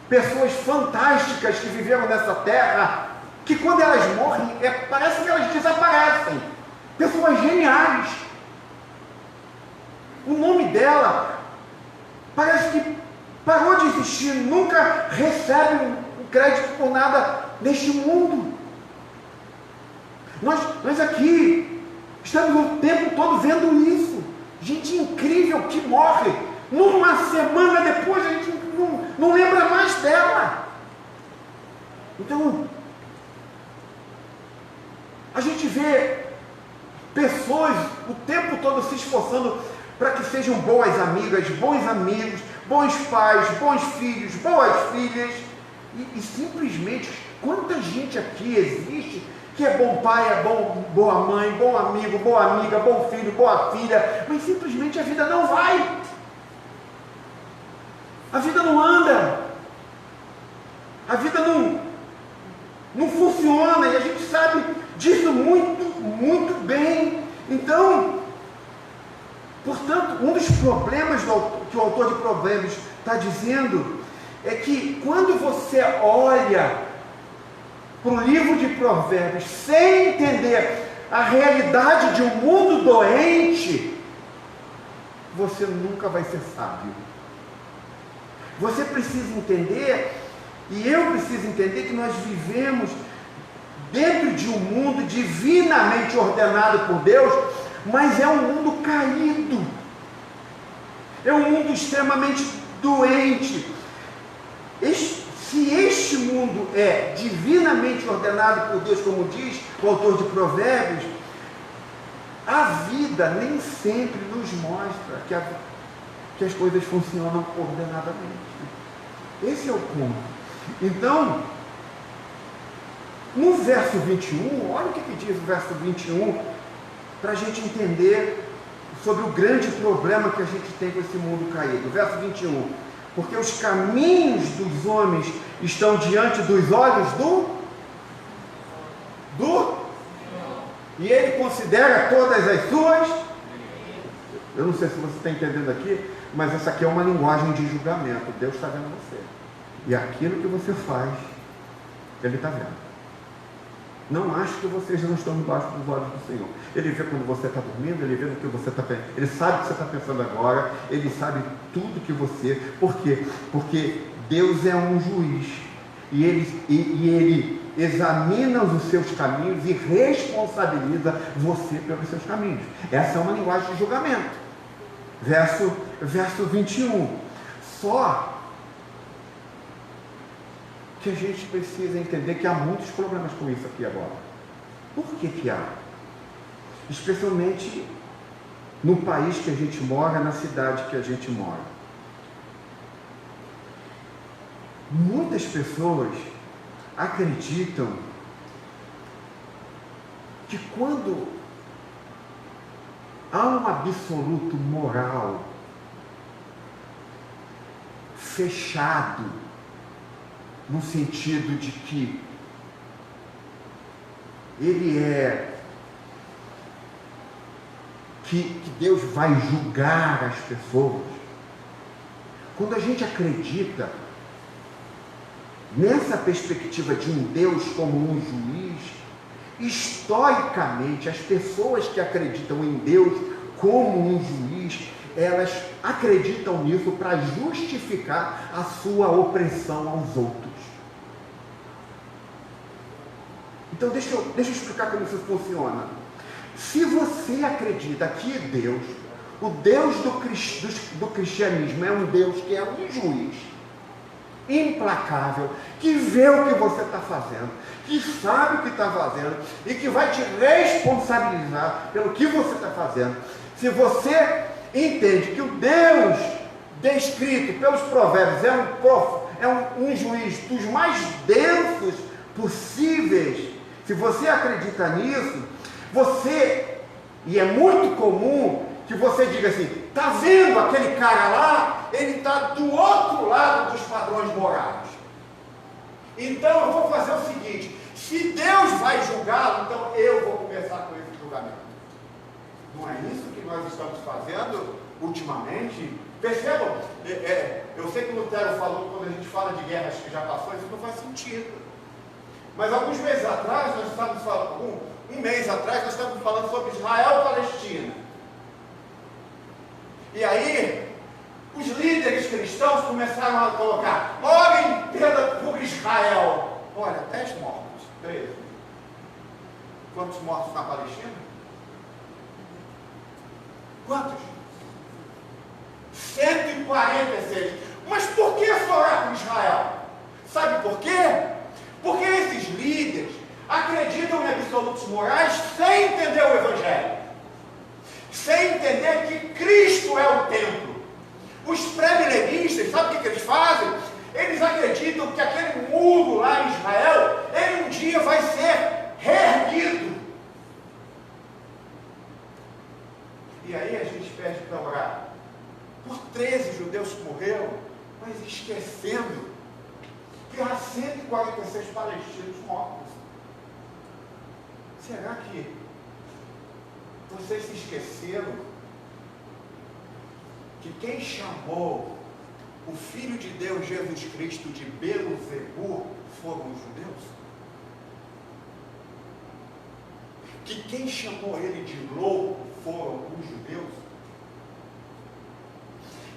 pessoas fantásticas que viveram nessa terra, que quando elas morrem, parece que elas desaparecem. Pessoas geniais. O nome dela parece que parou de assistir nunca recebe um crédito por nada neste mundo. Nós aqui estamos o tempo todo vendo isso. Gente incrível que morre. Numa semana depois a gente não lembra mais dela. Então, a gente vê pessoas o tempo todo se esforçando para que sejam boas amigas, bons amigos, bons pais, bons filhos, boas filhas. E simplesmente, quanta gente aqui existe que é bom pai, é boa mãe, bom amigo, boa amiga, bom filho, boa filha, mas simplesmente a vida não vai. A vida não anda. A vida não funciona, e a gente sabe disso muito bem. Então, portanto, um dos problemas que o autor de Provérbios está dizendo é que quando você olha para o livro de Provérbios sem entender a realidade de um mundo doente, você nunca vai ser sábio. Você precisa entender, e eu preciso entender, que nós vivemos dentro de um mundo divinamente ordenado por Deus, mas é um mundo caído, é um mundo extremamente doente. Se este mundo é divinamente ordenado por Deus, como diz o autor de Provérbios, a vida nem sempre nos mostra que as coisas funcionam ordenadamente. Esse é o ponto. Então, no verso 21, olha o que diz o verso 21, para a gente entender sobre o grande problema que a gente tem com esse mundo caído. Verso 21. Porque os caminhos dos homens estão diante dos olhos e ele considera todas as suas. Eu não sei se você está entendendo aqui, mas essa aqui é uma linguagem de julgamento. Deus está vendo você. E aquilo que você faz, Ele está vendo. Não acho que vocês não estão debaixo dos olhos do Senhor. Ele vê quando você está dormindo, Ele vê no que você está pensando. Ele sabe o que você está pensando agora. Ele sabe tudo que você... Por quê? Porque Deus é um juiz. E Ele examina os seus caminhos e responsabiliza você pelos seus caminhos. Essa é uma linguagem de julgamento. Verso 21. Só que a gente precisa entender que há muitos problemas com isso aqui agora. Por que há? Especialmente no país que a gente mora, na cidade que a gente mora. Muitas pessoas acreditam que quando há um absoluto moral fechado, no sentido de que que Deus vai julgar as pessoas. Quando a gente acredita nessa perspectiva de um Deus como um juiz, historicamente, as pessoas que acreditam em Deus como um juiz, elas acreditam nisso para justificar a sua opressão aos outros. Então deixa eu explicar como isso funciona. Se você acredita que Deus, o Deus do cristianismo, é um Deus que é um juiz implacável, que vê o que você está fazendo, que sabe o que está fazendo e que vai te responsabilizar pelo que você está fazendo. Se você entende que o Deus descrito pelos provérbios é um juiz dos mais densos possíveis, se você acredita nisso, e é muito comum que você diga assim, está vendo aquele cara lá? Ele está do outro lado dos padrões morais. Então eu vou fazer o seguinte, se Deus vai julgá-lo, então eu vou começar com esse julgamento. Não é isso que nós estamos fazendo ultimamente? Percebam, eu sei que o Lutero falou, quando a gente fala de guerras que já passou, isso não faz sentido. Mas alguns meses atrás, nós estávamos falando, um mês atrás, nós estávamos falando sobre Israel e Palestina. E aí, os líderes cristãos começaram a colocar: orem por Israel. Olha, 10 mortos, 13. Quantos mortos na Palestina? Quantos? 146. Mas por que só orar por Israel? Sabe por quê? Porque esses líderes acreditam em absolutos morais sem entender o Evangelho, sem entender que Cristo é o templo. Os pré-milenistas, sabe o que eles fazem? Eles acreditam que aquele muro lá em Israel, ele um dia vai ser reerguido. E aí a gente pede para orar por 13 judeus que morreram, mas esquecendo que há 146 palestinos mortos. Será que vocês se esqueceram que quem chamou o Filho de Deus Jesus Cristo de Beelzebu foram os judeus? Que quem chamou ele de louco foram os judeus?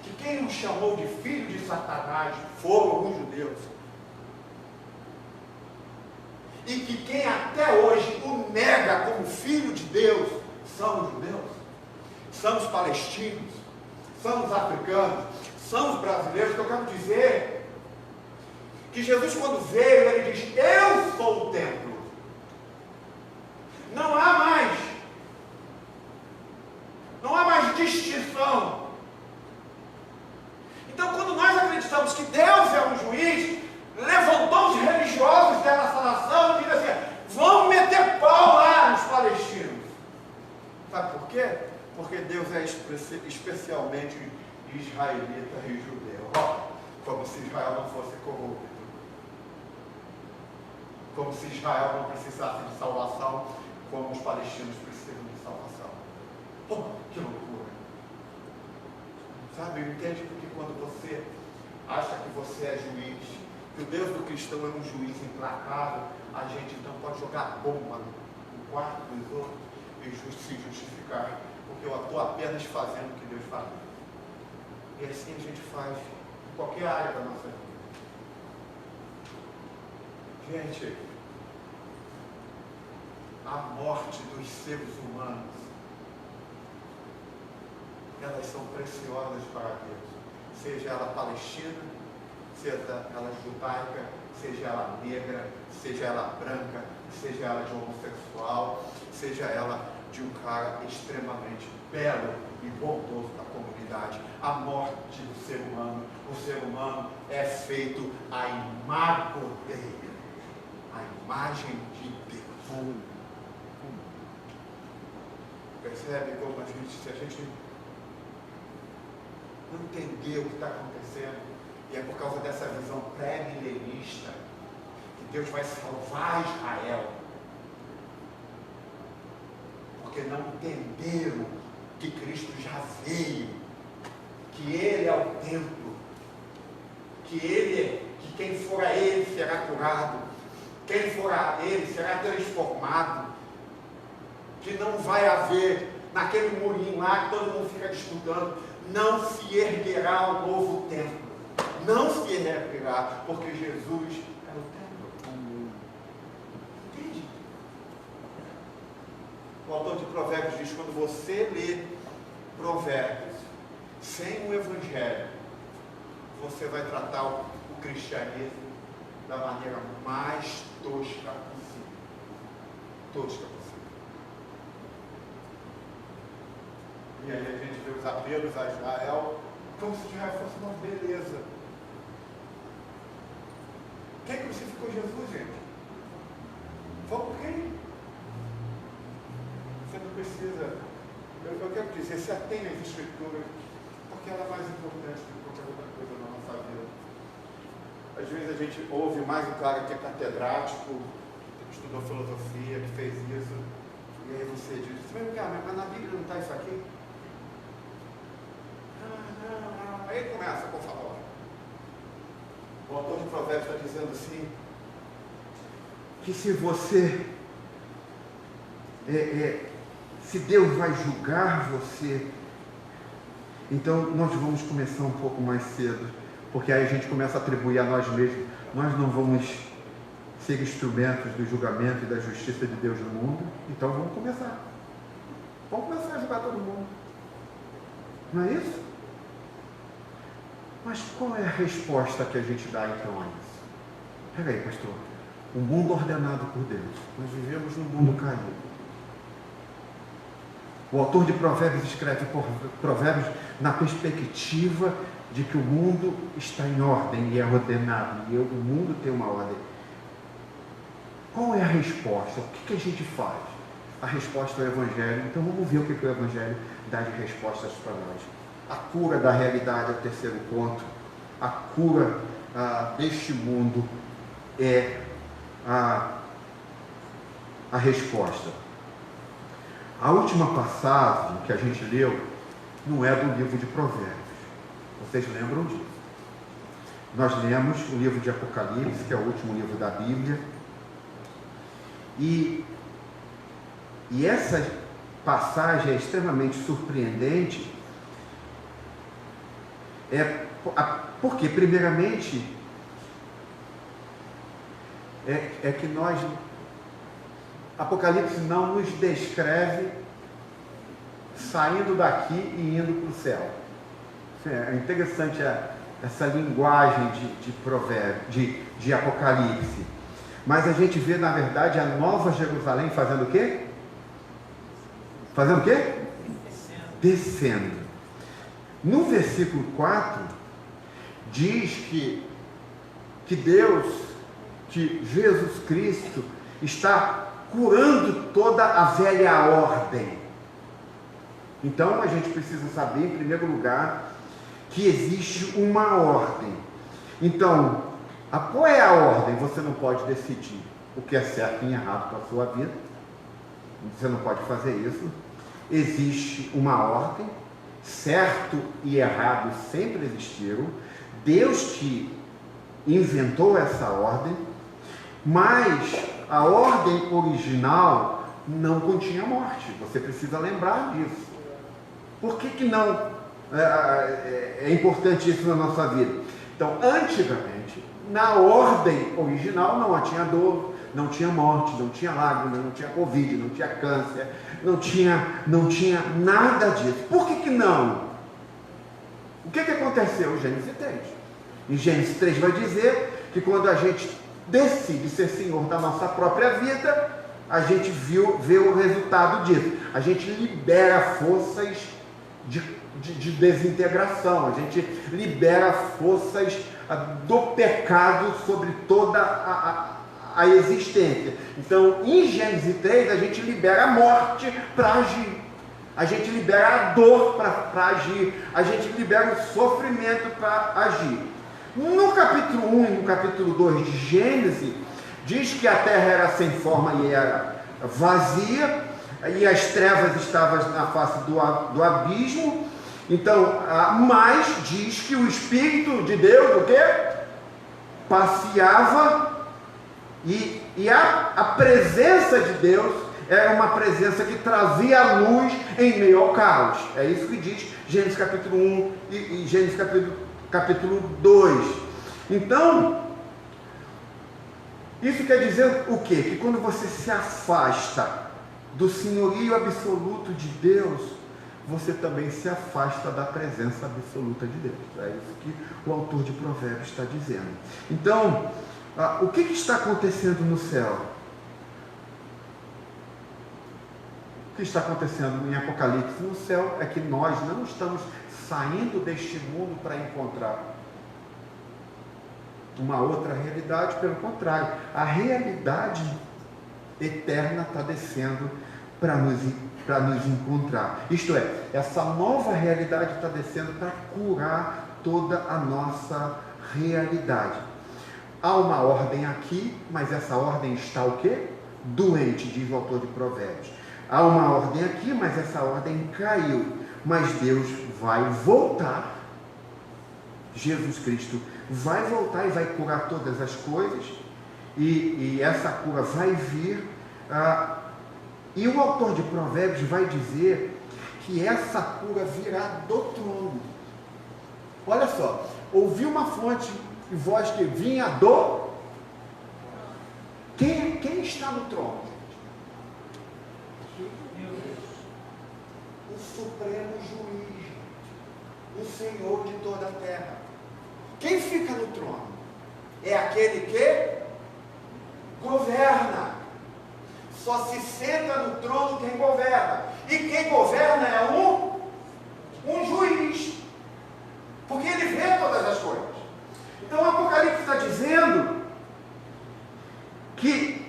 Que quem o chamou de filho de Satanás foram os judeus? E que quem até hoje o nega como filho de Deus são os judeus? São os palestinos? São os africanos? São os brasileiros? Que eu quero dizer que Jesus, quando veio, ele diz: eu sou o templo. Não há mais distinção. Então, quando nós acreditamos que Deus é um juiz, levantou os religiosos dessa nação e diz assim: vamos meter pau lá nos palestinos. Sabe por quê? Porque Deus é especialmente israelita e judeu. Como se Israel não fosse corrupto. Como se Israel não precisasse de salvação, como os palestinos precisam de salvação. Que loucura! Sabe, entende? Porque quando você acha que você é juiz, que o Deus do cristão é um juiz implacável, a gente então pode jogar bomba no quarto dos outros e se justificar, porque eu estou apenas fazendo o que Deus faz. E assim a gente faz em qualquer área da nossa vida. Gente, a morte dos seres humanos, elas são preciosas para Deus, seja ela palestina, seja ela judaica, seja ela negra, seja ela branca, seja ela de homossexual, seja ela de um cara extremamente belo e bondoso da comunidade. A morte do ser humano, o ser humano é feito à imago dele, a imagem de Deus. Percebe como se a gente não entender o que está acontecendo, e é por causa dessa visão pré-milenista que Deus vai salvar Israel, porque não entenderam que Cristo já veio, que Ele é o templo, que quem for a Ele será curado, quem for a Ele será transformado, que não vai haver naquele murinho lá que todo mundo fica disputando, não se erguerá um novo templo, não se erguerá, porque Jesus é o templo. Entende? O autor de Provérbios diz: quando você lê Provérbios sem o Evangelho, você vai tratar o cristianismo da maneira mais tosca possível. Tosca possível. E aí a gente vê os apelos a Israel como se Israel fosse uma beleza. Quem crucificou Jesus, gente? Foi por quem? Você não precisa. Eu quero dizer, se atém às Escrituras, porque ela é mais importante do que qualquer outra coisa na nossa vida. Às vezes a gente ouve mais um cara que é catedrático, que estudou filosofia, que fez isso, e aí você diz: mas na Bíblia não está isso aqui? Não. Aí começa com falar. O autor de Provérbios está dizendo assim, que se você se Deus vai julgar você, Então nós vamos começar um pouco mais cedo, porque aí a gente começa a atribuir a nós mesmos. Nós não vamos ser instrumentos do julgamento e da justiça de Deus no mundo, então vamos começar. Vamos começar a julgar todo mundo. Não é isso? Mas qual é a resposta que a gente dá então a isso? Pega aí, pastor. O mundo ordenado por Deus. Nós vivemos num mundo caído. O autor de Provérbios escreve Provérbios na perspectiva de que o mundo está em ordem e é ordenado. E o mundo tem uma ordem. Qual é a resposta? O que a gente faz? A resposta é o Evangelho. Então vamos ver o que o Evangelho dá de respostas para nós. A cura da realidade é o terceiro ponto. A cura deste mundo é a resposta. A última passagem que a gente leu não é do livro de Provérbios. Vocês lembram disso? Nós lemos o livro de Apocalipse, que é o último livro da Bíblia. E essa passagem é extremamente surpreendente. Porque, primeiramente, é que nós... Apocalipse não nos descreve saindo daqui e indo para o céu. É interessante essa linguagem de Provérbios, de Apocalipse. Mas a gente vê, na verdade, a Nova Jerusalém fazendo o quê? Fazendo o quê? Descendo. No versículo 4, diz que Deus, que Jesus Cristo, está curando toda a velha ordem. Então a gente precisa saber, em primeiro lugar, que existe uma ordem. Então, qual é a ordem? Você não pode decidir o que é certo e errado para a sua vida. Você não pode fazer isso. Existe uma ordem. Certo e errado sempre existiram. Deus que inventou essa ordem, mas a ordem original não continha morte. Você precisa lembrar disso. Por que não é importante isso na nossa vida? Então, antigamente, na ordem original não tinha dor, não tinha morte, não tinha lágrimas, não tinha Covid, não tinha câncer, não tinha nada disso. Por que não? O que aconteceu em Gênesis 3? Em Gênesis 3 vai dizer que quando a gente decide ser senhor da nossa própria vida, a gente vê o resultado disso. A gente libera forças de desintegração, a gente libera forças do pecado sobre toda a existência. Então, em Gênesis 3, a gente libera a morte para agir, a gente libera a dor para agir, a gente libera o sofrimento para agir. No capítulo 1 e no capítulo 2 de Gênesis, diz que a terra era sem forma e era vazia, e as trevas estavam na face do abismo. Então, mas diz que o Espírito de Deus, o quê? Passeava, e a presença de Deus era uma presença que trazia luz em meio ao caos. É isso que diz Gênesis capítulo 1 e Gênesis capítulo 2. Então, isso quer dizer o quê? Que quando você se afasta do senhorio absoluto de Deus, você também se afasta da presença absoluta de Deus. É isso que o autor de Provérbios está dizendo. Então, o que está acontecendo no céu? O que está acontecendo em Apocalipse no céu é que nós não estamos saindo deste mundo para encontrar uma outra realidade. Pelo contrário, a realidade eterna está descendo para nos encontrar. Isto é, essa nova realidade está descendo para curar toda a nossa realidade. Há uma ordem aqui, mas essa ordem está o quê? Doente, diz o autor de Provérbios. Há uma ordem aqui, mas essa ordem caiu. Mas Deus vai voltar. Jesus Cristo vai voltar e vai curar todas as coisas. E essa cura vai vir. E o autor de Provérbios vai dizer que essa cura virá do trono. Olha só, ouvi uma fonte e voz que vinha do... Quem está no trono? O Supremo Juiz, o Senhor de toda a terra. Quem fica no trono? É aquele que governa. Só se senta no trono quem governa. E quem governa é um juiz. Porque ele vê todas as coisas. Então o Apocalipse está dizendo que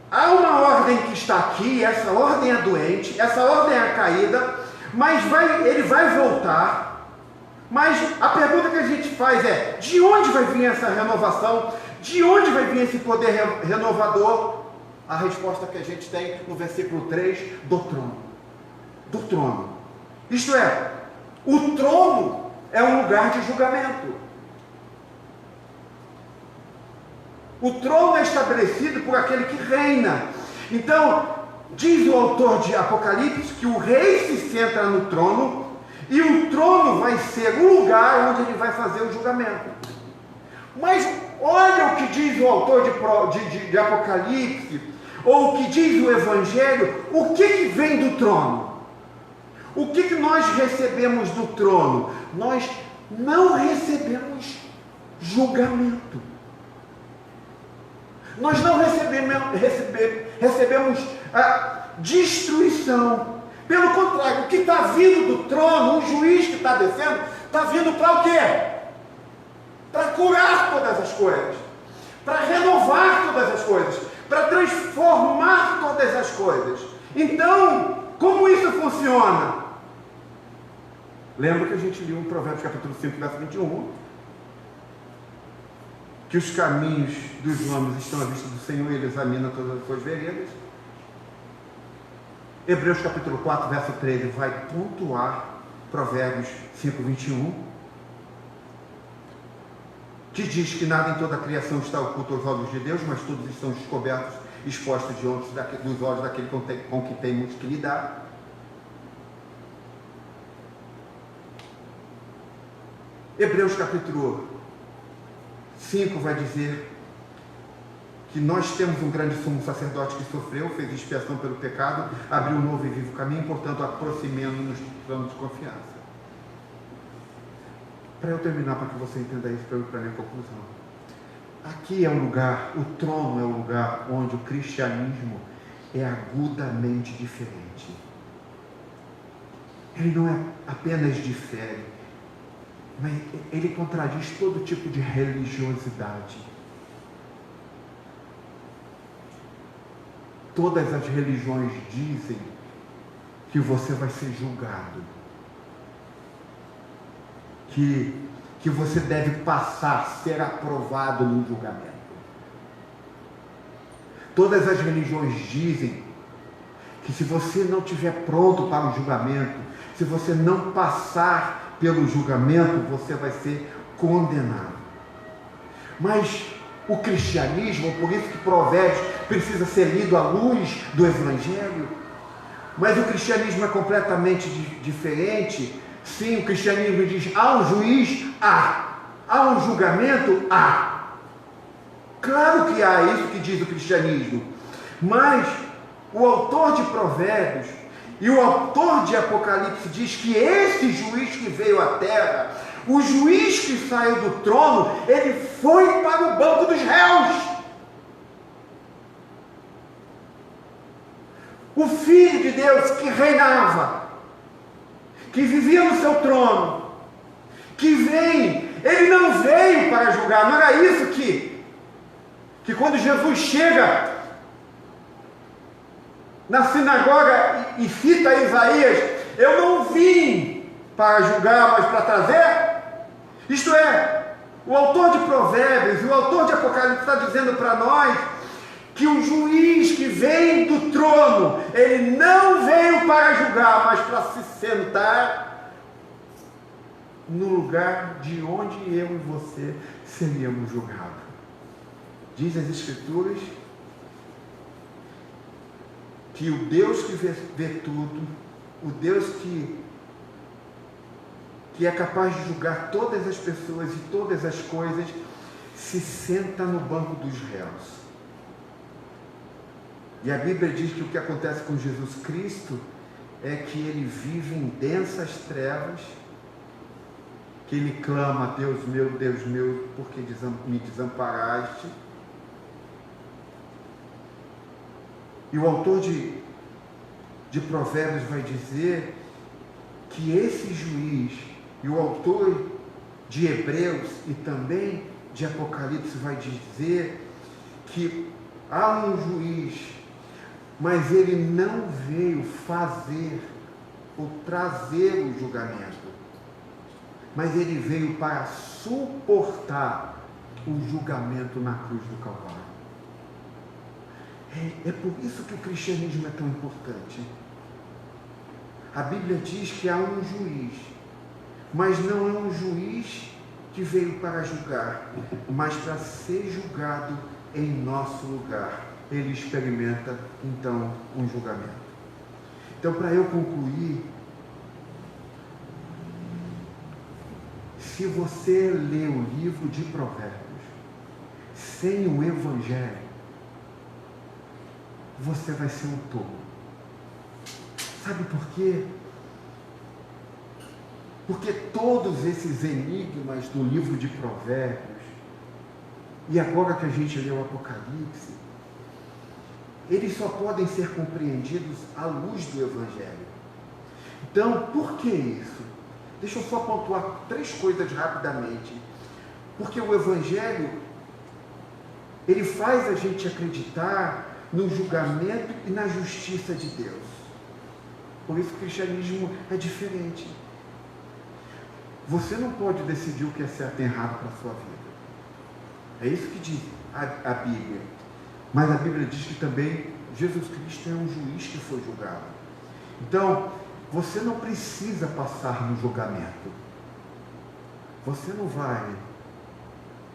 há uma ordem que está aqui, essa ordem é doente, essa ordem é caída, mas ele vai voltar. Mas a pergunta que a gente faz é: de onde vai vir essa renovação? De onde vai vir esse poder renovador? A resposta que a gente tem no versículo 3, do trono. Do trono. Isto é, o trono é um lugar de julgamento. O trono é estabelecido por aquele que reina. Então, diz o autor de Apocalipse que o rei se senta no trono e o trono vai ser o lugar onde ele vai fazer o julgamento. Mas olha o que diz o autor de Apocalipse, ou o que diz o Evangelho, o que vem do trono? O que nós recebemos do trono? Nós não recebemos julgamento. Nós não recebemos destruição. Pelo contrário, o que está vindo do trono, um juiz que está descendo, está vindo para o quê? Para curar todas as coisas, para renovar todas as coisas, para transformar todas as coisas. Então, como isso funciona? Lembra que a gente leu em Provérbios capítulo 5, verso 21, que os caminhos dos homens estão à vista do Senhor e Ele examina todas as suas veredas. Hebreus capítulo 4, verso 13 vai pontuar Provérbios 5, 21, que diz que nada em toda a criação está oculto aos olhos de Deus, mas todos estão descobertos, expostos diante dos olhos daquele com que temos que lidar. Hebreus capítulo 5 vai dizer que nós temos um grande sumo sacerdote que sofreu, fez expiação pelo pecado, abriu um novo e vivo caminho, portanto aproximemo-nos do plano de confiança. Para eu terminar, para que você entenda isso, para eu ir para a minha conclusão. Aqui é o lugar, o trono é o lugar onde o cristianismo é agudamente diferente. Ele não é apenas difere, mas ele contradiz todo tipo de religiosidade. Todas as religiões dizem que você vai ser julgado, que você deve passar, ser aprovado no julgamento. Todas as religiões dizem que se você não estiver pronto para o julgamento, se você não passar pelo julgamento, você vai ser condenado. Mas o cristianismo, por isso que Provérbios precisa ser lido à luz do Evangelho, mas o cristianismo é completamente diferente. Sim, o cristianismo diz: há um juiz? Há um julgamento? Claro que há, isso que diz o cristianismo. Mas o autor de Provérbios e o autor de Apocalipse diz que esse juiz que veio à terra, o juiz que saiu do trono, ele foi para o banco dos réus. O Filho de Deus que reinava, que vivia no seu trono, que vem, ele não veio para julgar. Não era isso que quando Jesus chega na sinagoga e cita Isaías: eu não vim para julgar, mas para trazer. Isto é, o autor de Provérbios e o autor de Apocalipse está dizendo para nós que o juiz que vem do trono, ele não veio para julgar, mas para se sentar no lugar de onde eu e você seríamos julgados. Diz as Escrituras que o Deus que vê tudo o Deus que é capaz de julgar todas as pessoas e todas as coisas, se senta no banco dos réus. E a Bíblia diz que o que acontece com Jesus Cristo é que ele vive em densas trevas, que ele clama: Deus meu, por que me desamparaste? E o autor de Provérbios vai dizer que esse juiz, e o autor de Hebreus e também de Apocalipse vai dizer que há um juiz, mas ele não veio fazer ou trazer o julgamento, mas ele veio para suportar o julgamento na cruz do Calvário. É por isso que o cristianismo é tão importante. A Bíblia diz que há um juiz, mas não é um juiz que veio para julgar, mas para ser julgado em nosso lugar. Ele experimenta, então, um julgamento. Então, para eu concluir, se você lê o livro de Provérbios sem o Evangelho, você vai ser um tolo. Sabe por quê? Porque todos esses enigmas do livro de Provérbios, e agora que a gente lê o Apocalipse, eles só podem ser compreendidos à luz do Evangelho. Então, por que isso? Deixa eu só pontuar 3 coisas rapidamente. Porque o Evangelho, ele faz a gente acreditar no julgamento e na justiça de Deus. Por isso o cristianismo é diferente. Você não pode decidir o que é certo e errado para a sua vida. É isso que diz a Bíblia. Mas a Bíblia diz que também Jesus Cristo é um juiz que foi julgado. Então, você não precisa passar no julgamento. Você não vai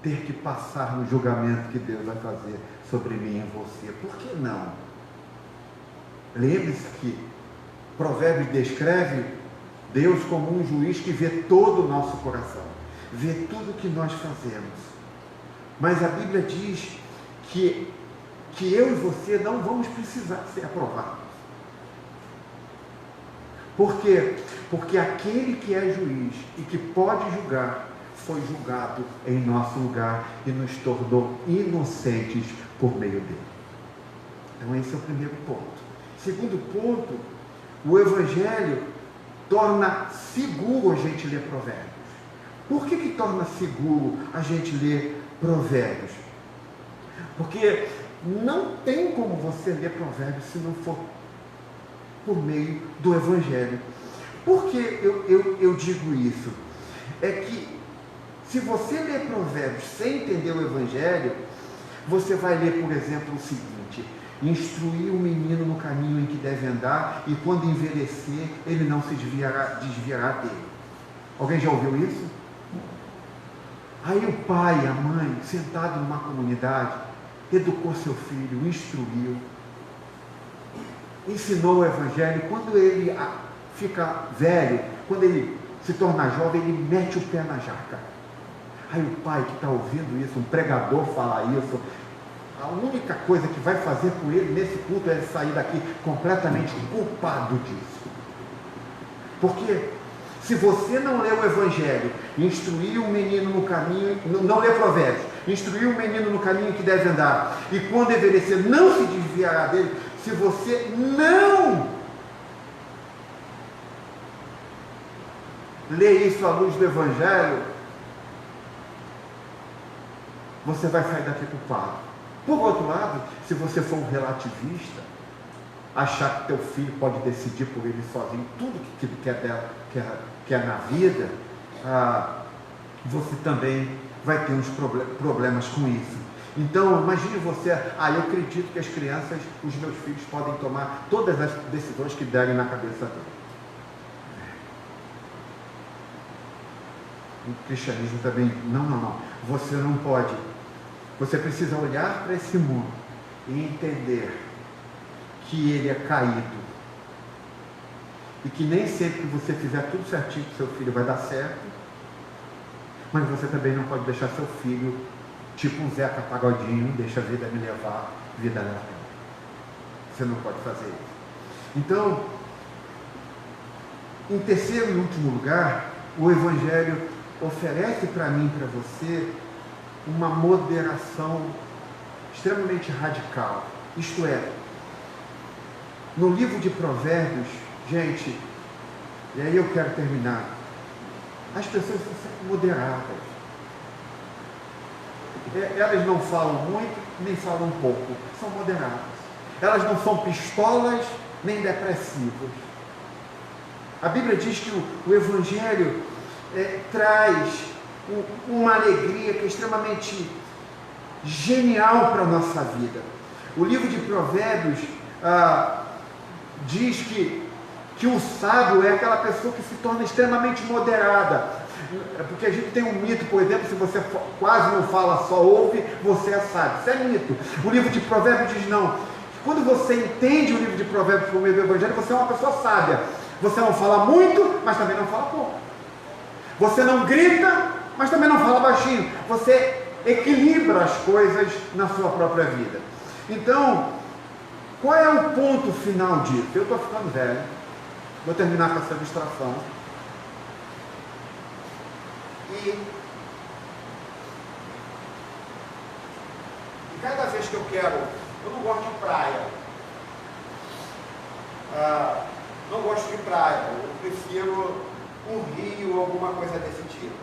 ter que passar no julgamento que Deus vai fazer sobre mim e você. Por que não? Lembre-se que Provérbios descreve Deus como um juiz que vê todo o nosso coração, vê tudo que nós fazemos. Mas a Bíblia diz que eu e você não vamos precisar ser aprovados. Por quê? Porque aquele que é juiz e que pode julgar, foi julgado em nosso lugar e nos tornou inocentes por meio dele. Então esse é o primeiro ponto. Segundo ponto, o Evangelho torna seguro a gente ler Provérbios. Por que torna seguro a gente ler Provérbios? Porque não tem como você ler Provérbios se não for por meio do Evangelho. Por que eu digo isso? É que se você ler Provérbios sem entender o Evangelho, você vai ler, por exemplo, o seguinte: instruir o menino no caminho em que deve andar, e quando envelhecer, ele não se desviará dele. Alguém já ouviu isso? Aí o pai, a mãe, sentado numa comunidade, educou seu filho, instruiu, ensinou o Evangelho. Quando ele fica velho, quando ele se torna jovem, ele mete o pé na jaca. Aí o pai que está ouvindo isso, um pregador falar isso, a única coisa que vai fazer por ele nesse culto é sair daqui completamente culpado disso. Porque se você não lê o Evangelho, instruir o menino no caminho, não lê Provérbios, instruir o menino no caminho que deve andar, e quando envelhecer não se desviará dele, se você não lê isso à luz do Evangelho, você vai sair daqui culpado. Por outro lado, se você for um relativista, achar que teu filho pode decidir por ele sozinho tudo que ele quer na vida, você também vai ter uns problemas com isso. Então, imagine você, eu acredito que as crianças, os meus filhos, podem tomar todas as decisões que derem na cabeça deles. O cristianismo também, não. Você não pode. Você precisa olhar para esse mundo e entender que ele é caído, e que nem sempre que você fizer tudo certinho com seu filho vai dar certo, mas você também não pode deixar seu filho tipo um Zeca Pagodinho, deixa a vida me levar, vida leva. Você não pode fazer isso. Então, em terceiro e último lugar, o Evangelho oferece para mim e para você uma moderação extremamente radical. Isto é, no livro de Provérbios, gente, e aí eu quero terminar, as pessoas são sempre moderadas. Elas não falam muito, nem falam pouco, são moderadas. Elas não são pistolas, nem depressivas. A Bíblia diz que o Evangelho traz uma alegria que é extremamente genial para a nossa vida. O livro de Provérbios diz que o sábio é aquela pessoa que se torna extremamente moderada. Porque a gente tem um mito, por exemplo, se você quase não fala, só ouve, você é sábio. Isso é mito. O livro de Provérbios diz não. Quando você entende o livro de Provérbios por meio do Evangelho, você é uma pessoa sábia. Você não fala muito, mas também não fala pouco. Você não grita, mas também não fala baixinho. Você equilibra as coisas na sua própria vida. Então, qual é o ponto final disso? Eu estou ficando velho. Vou terminar com essa ilustração. E cada vez que eu não gosto de praia. Não gosto de praia. Eu prefiro um rio ou alguma coisa desse tipo.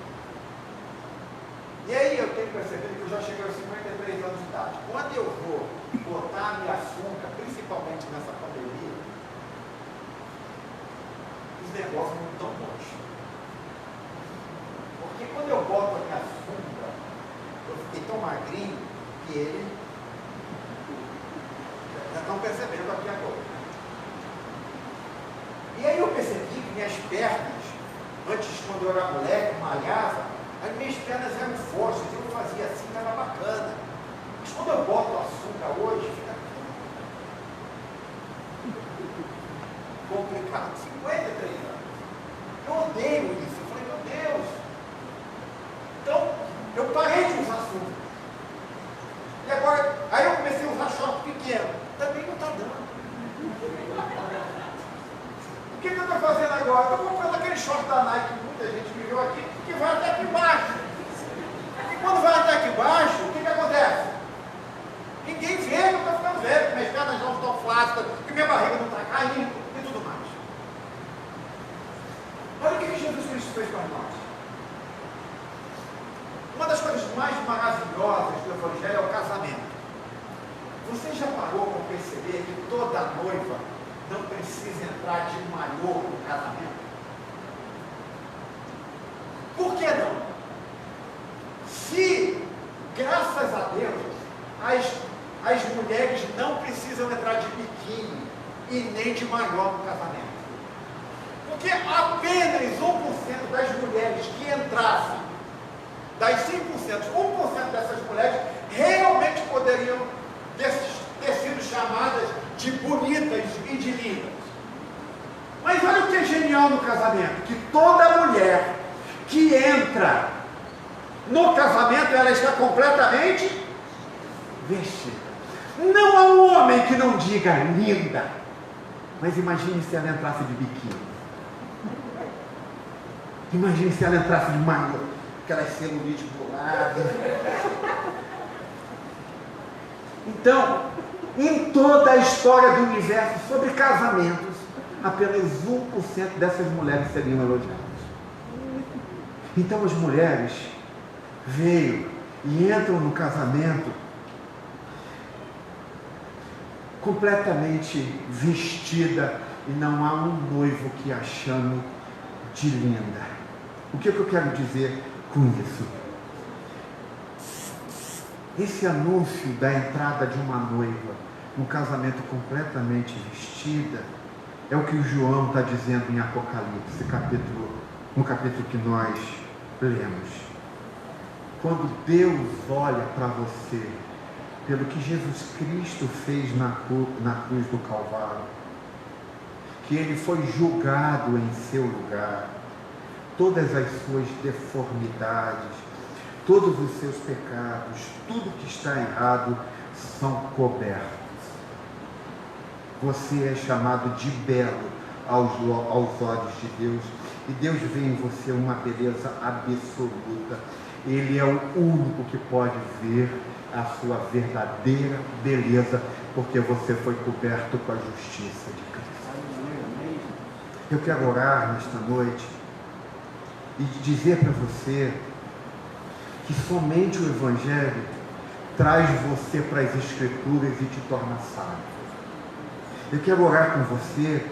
E aí eu tenho percebido que eu já cheguei aos 53 anos de idade. Quando eu vou botar a minha sunga, principalmente nessa pandemia, os negócios não estão bons. Porque quando eu boto a minha sunga, eu fiquei tão magrinho que ele já estão percebendo aqui agora. E aí eu percebi que minhas pernas, antes quando eu era moleque, malhava, as minhas pernas eram fortes, eu fazia assim, estava bacana. Mas quando eu boto o açúcar hoje, fica complicado. 53 anos. Eu odeio isso. Eu falei, meu Deus. Então, eu parei de usar açúcar. E agora, aí eu comecei a usar short pequeno. Também não está dando. O que eu estou fazendo agora? Estou comprando aquele short da Nike, muita gente me viu aqui, que vai até aqui embaixo. E quando vai até aqui embaixo, o que acontece? Ninguém vê que eu estou ficando velho, que minhas pernas não estão flácidas, que minha barriga não está caindo e tudo mais. Olha o que Jesus Cristo fez para nós. Uma das coisas mais maravilhosas do Evangelho é o casamento. Você já parou para perceber que toda noiva não precisa entrar de maiô no casamento? Por que não? Se, graças a Deus, as mulheres não precisam entrar de biquíni e nem de maiô no casamento. Porque apenas 1% das mulheres que entrassem, das 100%, 1% dessas mulheres realmente poderiam ter sido chamadas de bonitas e de lindas. Mas olha o que é genial no casamento, que toda mulher que entra no casamento, ela está completamente vestida. Não há um homem que não diga linda, mas imagine se ela entrasse de biquíni. Imagine se ela entrasse de maiô, aquelas celulite do lado. Então, em toda a história do universo sobre casamentos, apenas 1% dessas mulheres seriam elogiadas. Então as mulheres veio e entram no casamento completamente vestida e não há um noivo que a chame de linda. O que eu quero dizer com isso? Esse anúncio da entrada de uma noiva num casamento completamente vestida é o que o João está dizendo em Apocalipse, no capítulo que nós lemos. Quando Deus olha para você, pelo que Jesus Cristo fez na cruz do Calvário, que ele foi julgado em seu lugar. Todas as suas deformidades, todos os seus pecados, tudo que está errado são cobertos. Você é chamado de belo aos olhos de Deus, e Deus vê em você uma beleza absoluta. Ele é o único que pode ver a sua verdadeira beleza, porque você foi coberto com a justiça de Cristo. Eu quero orar nesta noite e dizer para você que somente o Evangelho traz você para as Escrituras e te torna sábio. Eu quero orar com você,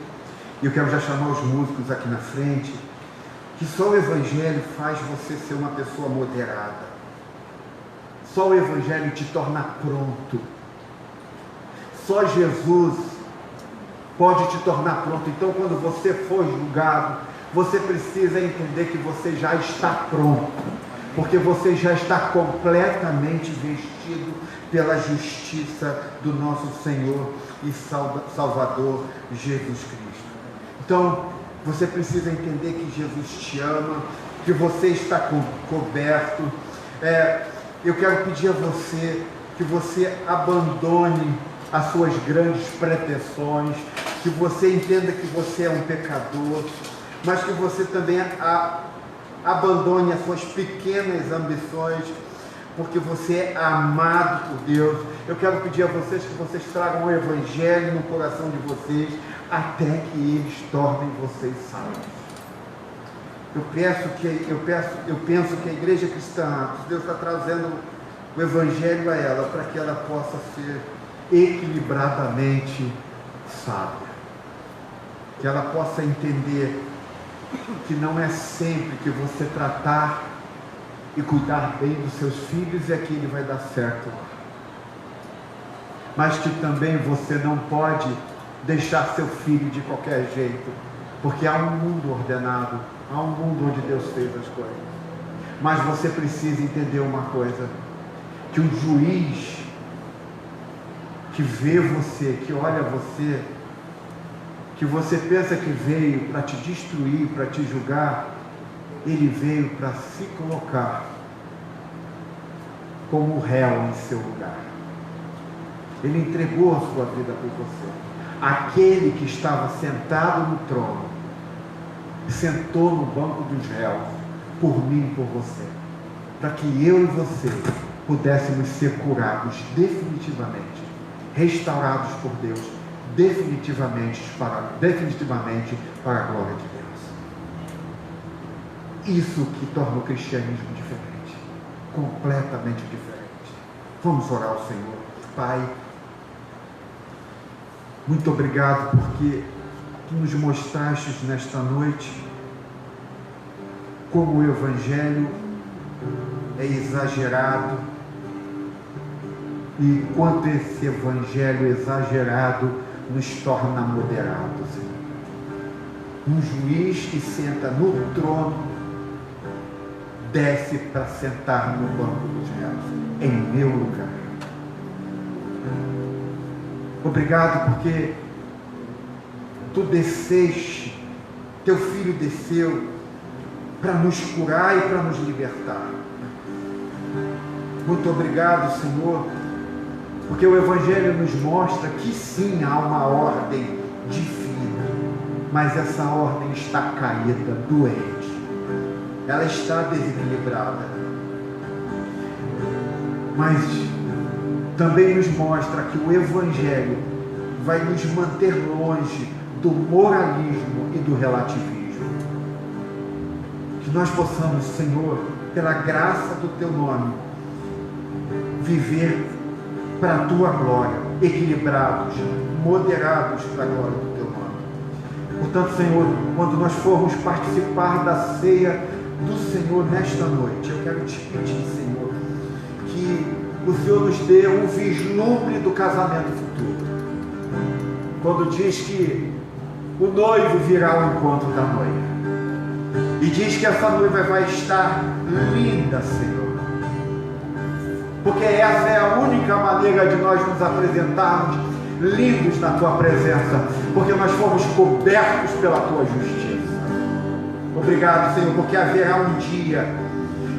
e eu quero já chamar os músicos aqui na frente, que só o Evangelho faz você ser uma pessoa moderada. Só o Evangelho te torna pronto. Só Jesus pode te tornar pronto. Então, quando você for julgado, você precisa entender que você já está pronto, porque você já está completamente vestido pela justiça do nosso Senhor e Salvador Jesus Cristo. Então, você precisa entender que Jesus te ama, que você está coberto. Eu quero pedir a você que você abandone as suas grandes pretensões, que você entenda que você é um pecador, mas que você também abandone as suas pequenas ambições, porque você é amado por Deus. Eu quero pedir a vocês que vocês tragam o Evangelho no coração de vocês, até que eles tornem vocês salvos. Eu penso que a igreja cristã, Deus está trazendo o Evangelho a ela, para que ela possa ser equilibradamente sábia, que ela possa entender que não é sempre que você tratar e cuidar bem dos seus filhos é que ele vai dar certo, mas que também você não pode deixar seu filho de qualquer jeito, porque há um mundo ordenado, há um mundo onde Deus fez as coisas. Mas você precisa entender uma coisa, que o juiz que vê você, que olha você, que você pensa que veio para te destruir, para te julgar, ele veio para se colocar como réu em seu lugar. Ele entregou a sua vida por você. Aquele que estava sentado no trono sentou no banco dos réus por mim e por você, para que eu e você pudéssemos ser curados definitivamente, restaurados por Deus definitivamente para a glória de Deus. Isso que torna o cristianismo diferente, completamente diferente. Vamos orar ao Senhor. Pai, muito obrigado porque Tu nos mostraste nesta noite como o Evangelho é exagerado e quanto esse Evangelho exagerado nos torna moderados. Um juiz que senta no trono desce para sentar no banco dos réus, em meu lugar. Obrigado porque Tu desceste, Teu Filho desceu para nos curar e para nos libertar. Muito obrigado, Senhor, porque o Evangelho nos mostra que sim, há uma ordem divina, mas essa ordem está caída, doente, ela está desequilibrada. Mas também nos mostra que o Evangelho vai nos manter longe do moralismo e do relativismo. Que nós possamos, Senhor, pela graça do Teu nome, viver para a Tua glória, equilibrados, moderados para a glória do Teu nome. Portanto, Senhor, quando nós formos participar da ceia do Senhor nesta noite, eu quero Te pedir, Senhor, que o Senhor nos dê um vislumbre do casamento futuro. Quando diz que o noivo virá ao encontro da noiva, e diz que essa noiva vai estar linda, Senhor, porque essa é a única maneira de nós nos apresentarmos lindos na tua presença, porque nós fomos cobertos pela tua justiça. Obrigado, Senhor, porque haverá um dia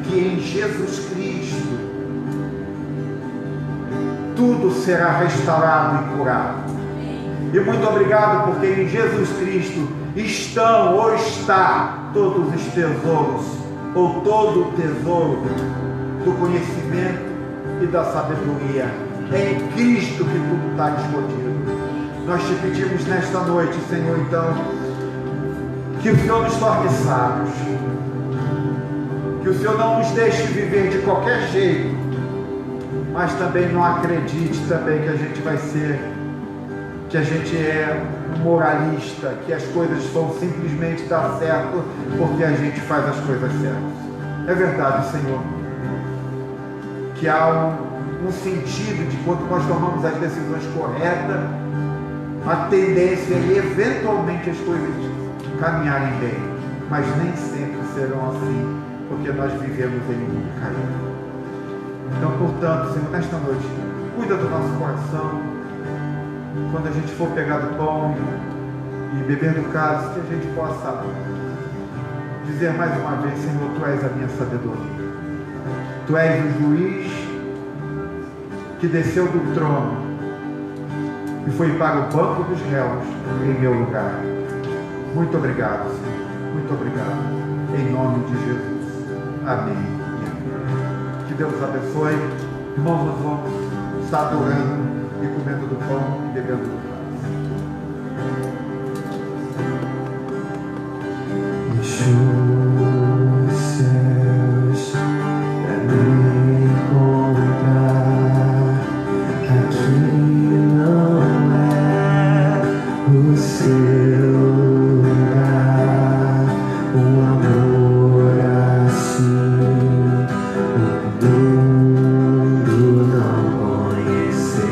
que em Jesus Cristo tudo será restaurado e curado. E muito obrigado porque em Jesus Cristo estão ou está todos os tesouros, ou todo o tesouro do conhecimento e da sabedoria. É em Cristo que tudo está escondido. Nós te pedimos nesta noite, Senhor, então, que o Senhor nos torne sábios, que o Senhor não nos deixe viver de qualquer jeito, mas também não acredite também que a gente vai ser, que a gente é moralista, que as coisas vão simplesmente dar certo porque a gente faz as coisas certas. É verdade, Senhor, que há um sentido de quando nós tomamos as decisões corretas, a tendência é eventualmente as coisas caminharem bem, mas nem sempre serão assim, porque nós vivemos em um mundo caído. Então, portanto, Senhor, nesta noite, cuida do nosso coração, quando a gente for pegar do pão e beber do cálice, que a gente possa dizer mais uma vez, Senhor, Tu és a minha sabedoria, Tu és o juiz que desceu do trono e foi para o banco dos réus em meu lugar. Muito obrigado, Senhor, muito obrigado, em nome de Jesus, amém. Que Deus abençoe. Irmãos, nós vamos estar adorando e comendo do pão e bebendo do cálice. Enxuga os céus pra me encontrar. Aqui não é o seu lugar. Um amor assim o mundo não conheceu.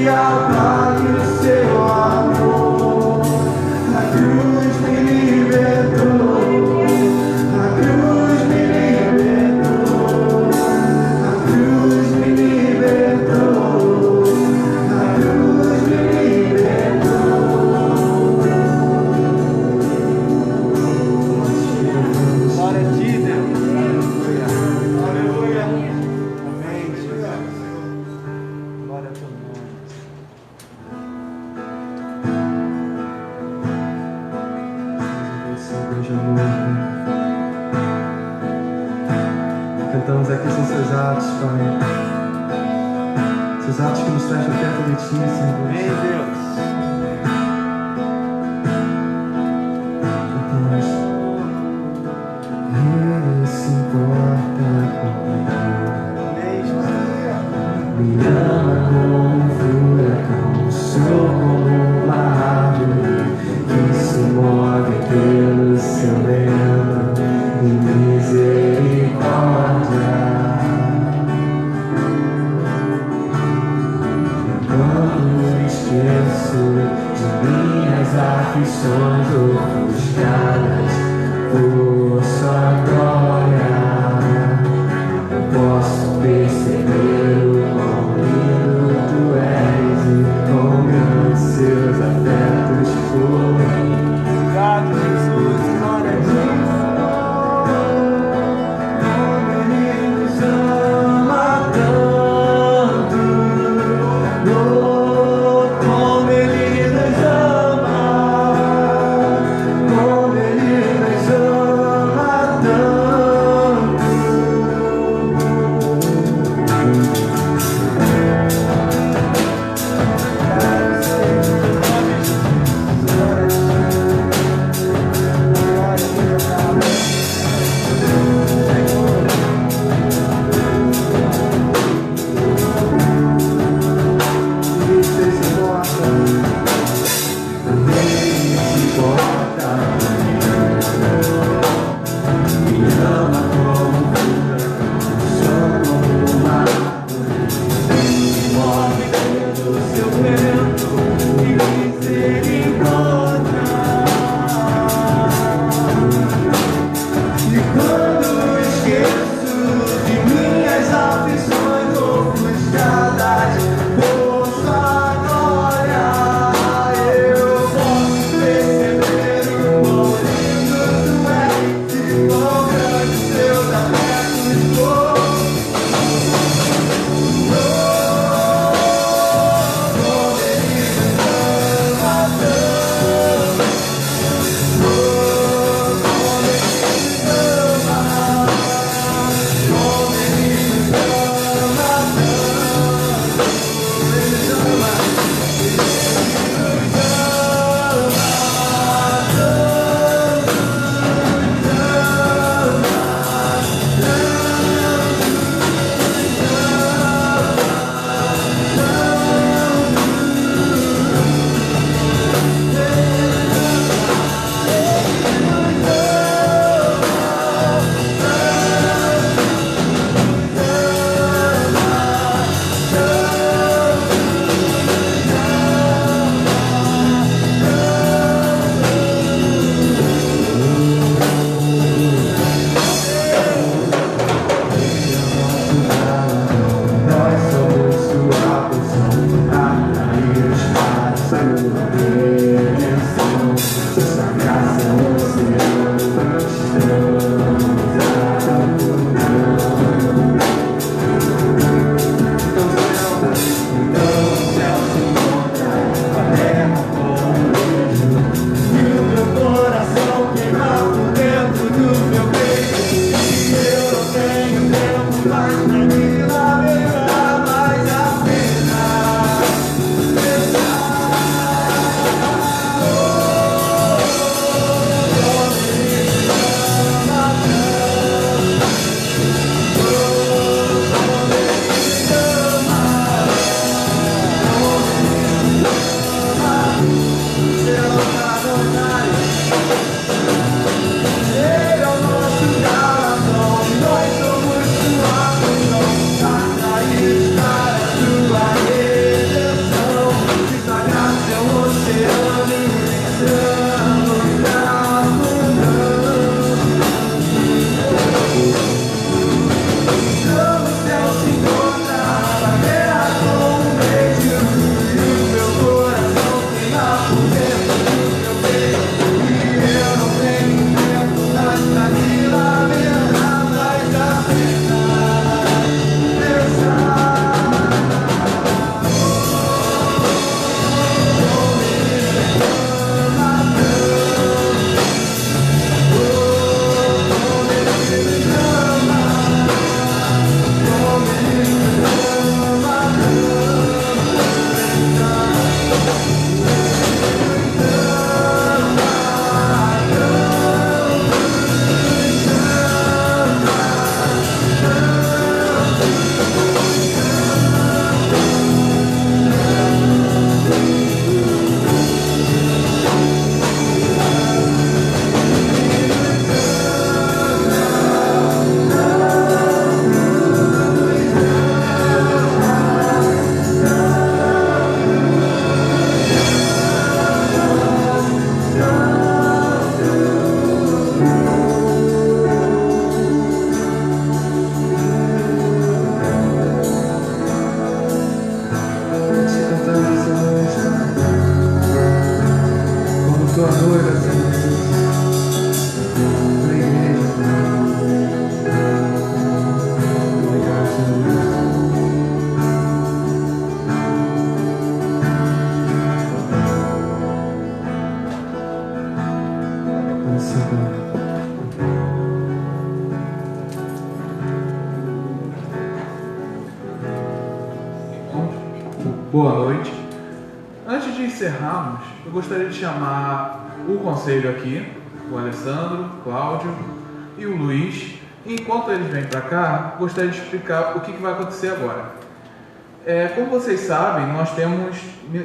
apague o seu amor. A cruz me libertou, a cruz me libertou, a cruz me libertou, a cruz me libertou. Glória a ti, Deus. Aleluia. Amém, Jesus. Glória a teu nome. Deus de amor. Cantamos aqui são seus atos, Pai. Seus atos que nos trazem perto de ti, Senhor. Amém, Deus. Cantamos. Ele se importa comigo. Me ama como um furacão, sou como uma árvore que se move pelo seu vento e misericórdia. Quando esqueço de minhas aflições ofuscadas por sua glória, posso perceber o quão lindo tu és e quão grandes seus afetos por mim. Obrigado, Jesus, glória a Deus. Como Ele nos ama tanto, oh, como Ele nos ama, como Ele nos ama tanto. Antes de encerrarmos, eu gostaria de chamar o conselho aqui, o Alessandro, o Cláudio e o Luiz. Enquanto eles vêm para cá, gostaria de explicar o que vai acontecer agora. Como vocês sabem, nós temos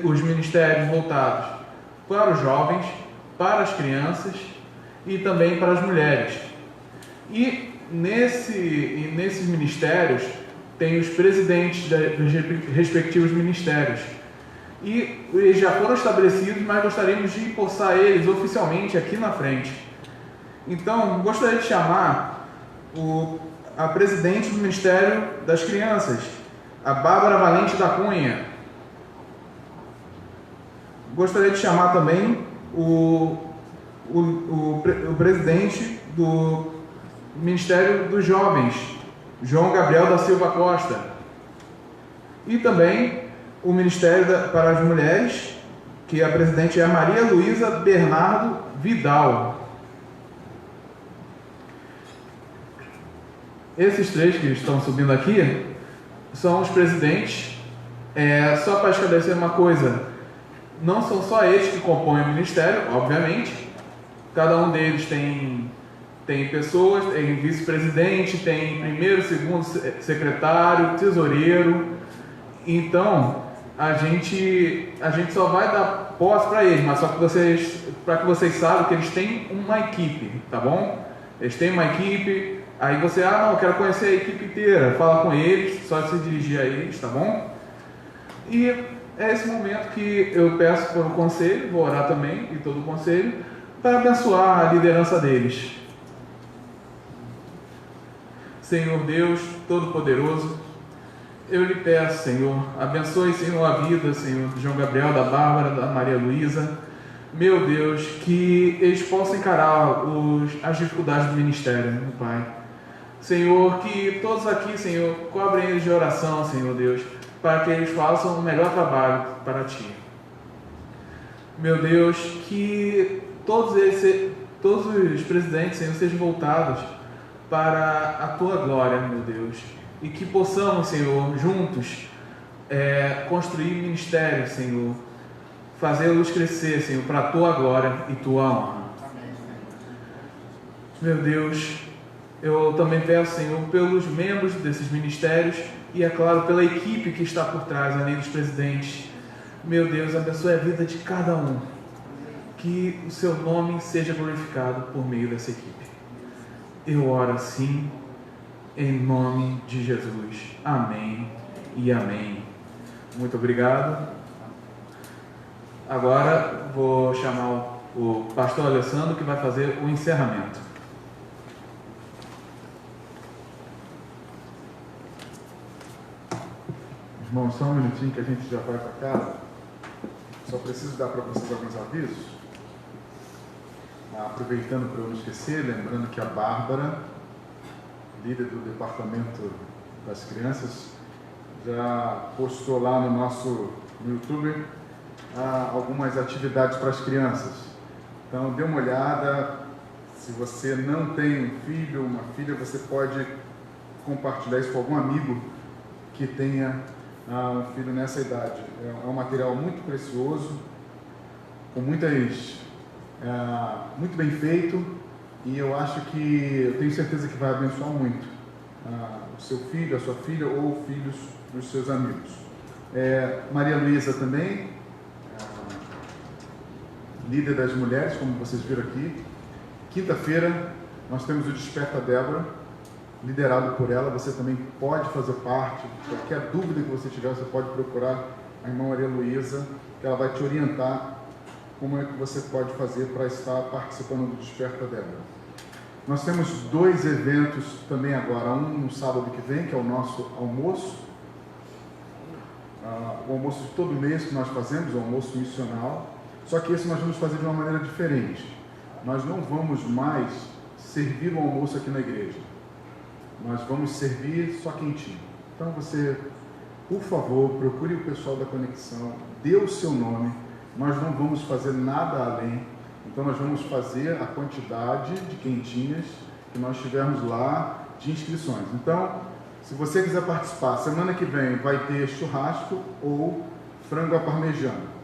os ministérios voltados para os jovens, para as crianças e também para as mulheres. E nesses ministérios tem os presidentes dos respectivos ministérios. E eles já foram estabelecidos, mas gostaríamos de empossar eles oficialmente aqui na frente. Então, gostaria de chamar a presidente do Ministério das Crianças, a Bárbara Valente da Cunha. Gostaria de chamar também o presidente do Ministério dos Jovens, João Gabriel da Silva Costa. E também o Ministério para as Mulheres, que a presidente é a Maria Luísa Bernardo Vidal. Esses três que estão subindo aqui são os presidentes. Só para esclarecer uma coisa, não são só eles que compõem o ministério, obviamente. Cada um deles tem pessoas, tem vice-presidente, tem primeiro, segundo secretário, tesoureiro. Então, a gente só vai dar posse para eles, mas só que para que vocês saibam que eles têm uma equipe, tá bom? Eles têm uma equipe. Aí você, não, eu quero conhecer a equipe inteira, fala com eles, só se dirigir a eles, tá bom? E é esse momento que eu peço para o conselho, vou orar também, e todo o conselho, para abençoar a liderança deles. Senhor Deus Todo-Poderoso, eu lhe peço, Senhor, abençoe, Senhor, a vida, Senhor, de João Gabriel, da Bárbara, da Maria Luísa. Meu Deus, que eles possam encarar as dificuldades do ministério, meu Pai. Senhor, que todos aqui, Senhor, cobrem eles de oração, Senhor Deus, para que eles façam o melhor trabalho para Ti. Meu Deus, que todos os presidentes, Senhor, sejam voltados para a Tua glória, meu Deus, e que possamos, Senhor, juntos construir ministérios, Senhor, fazê-los crescer, Senhor, para a Tua glória e Tua honra. Meu Deus, eu também peço, Senhor, pelos membros desses ministérios e, é claro, pela equipe que está por trás, além dos presidentes. Meu Deus, abençoe a vida de cada um. Que o Seu nome seja glorificado por meio dessa equipe. Eu oro assim, em nome de Jesus. Amém e amém. Muito obrigado. Agora vou chamar o pastor Alessandro, que vai fazer o encerramento. Irmão, só um minutinho que a gente já vai para casa. Só preciso dar para vocês alguns avisos. Aproveitando para eu não esquecer, lembrando que a Bárbara, líder do departamento das crianças, já postou lá no YouTube algumas atividades para as crianças. Então dê uma olhada. Se você não tem um filho ou uma filha, você pode compartilhar isso com algum amigo que tenha um filho nessa idade. É um material muito precioso, com muito bem feito, e eu acho que, eu tenho certeza que vai abençoar muito o seu filho, a sua filha ou filhos dos seus amigos. Maria Luísa também, líder das mulheres, como vocês viram aqui. Quinta-feira nós temos o Desperta Débora, liderado por ela. Você também pode fazer parte. Qualquer dúvida que você tiver, você pode procurar a irmã Maria Luísa, que ela vai te orientar como é que você pode fazer para estar participando do Desperta Débora. Nós temos 2 eventos também agora, um no sábado que vem, que é o nosso almoço, o almoço de todo mês que nós fazemos, o almoço missional, só que esse nós vamos fazer de uma maneira diferente. Nós não vamos mais servir o almoço aqui na igreja, nós vamos servir só quentinho. Então você, por favor, procure o pessoal da Conexão, dê o seu nome. Nós não vamos fazer nada além, então nós vamos fazer a quantidade de quentinhas que nós tivermos lá de inscrições. Então, se você quiser participar, semana que vem vai ter churrasco ou frango à parmegiana.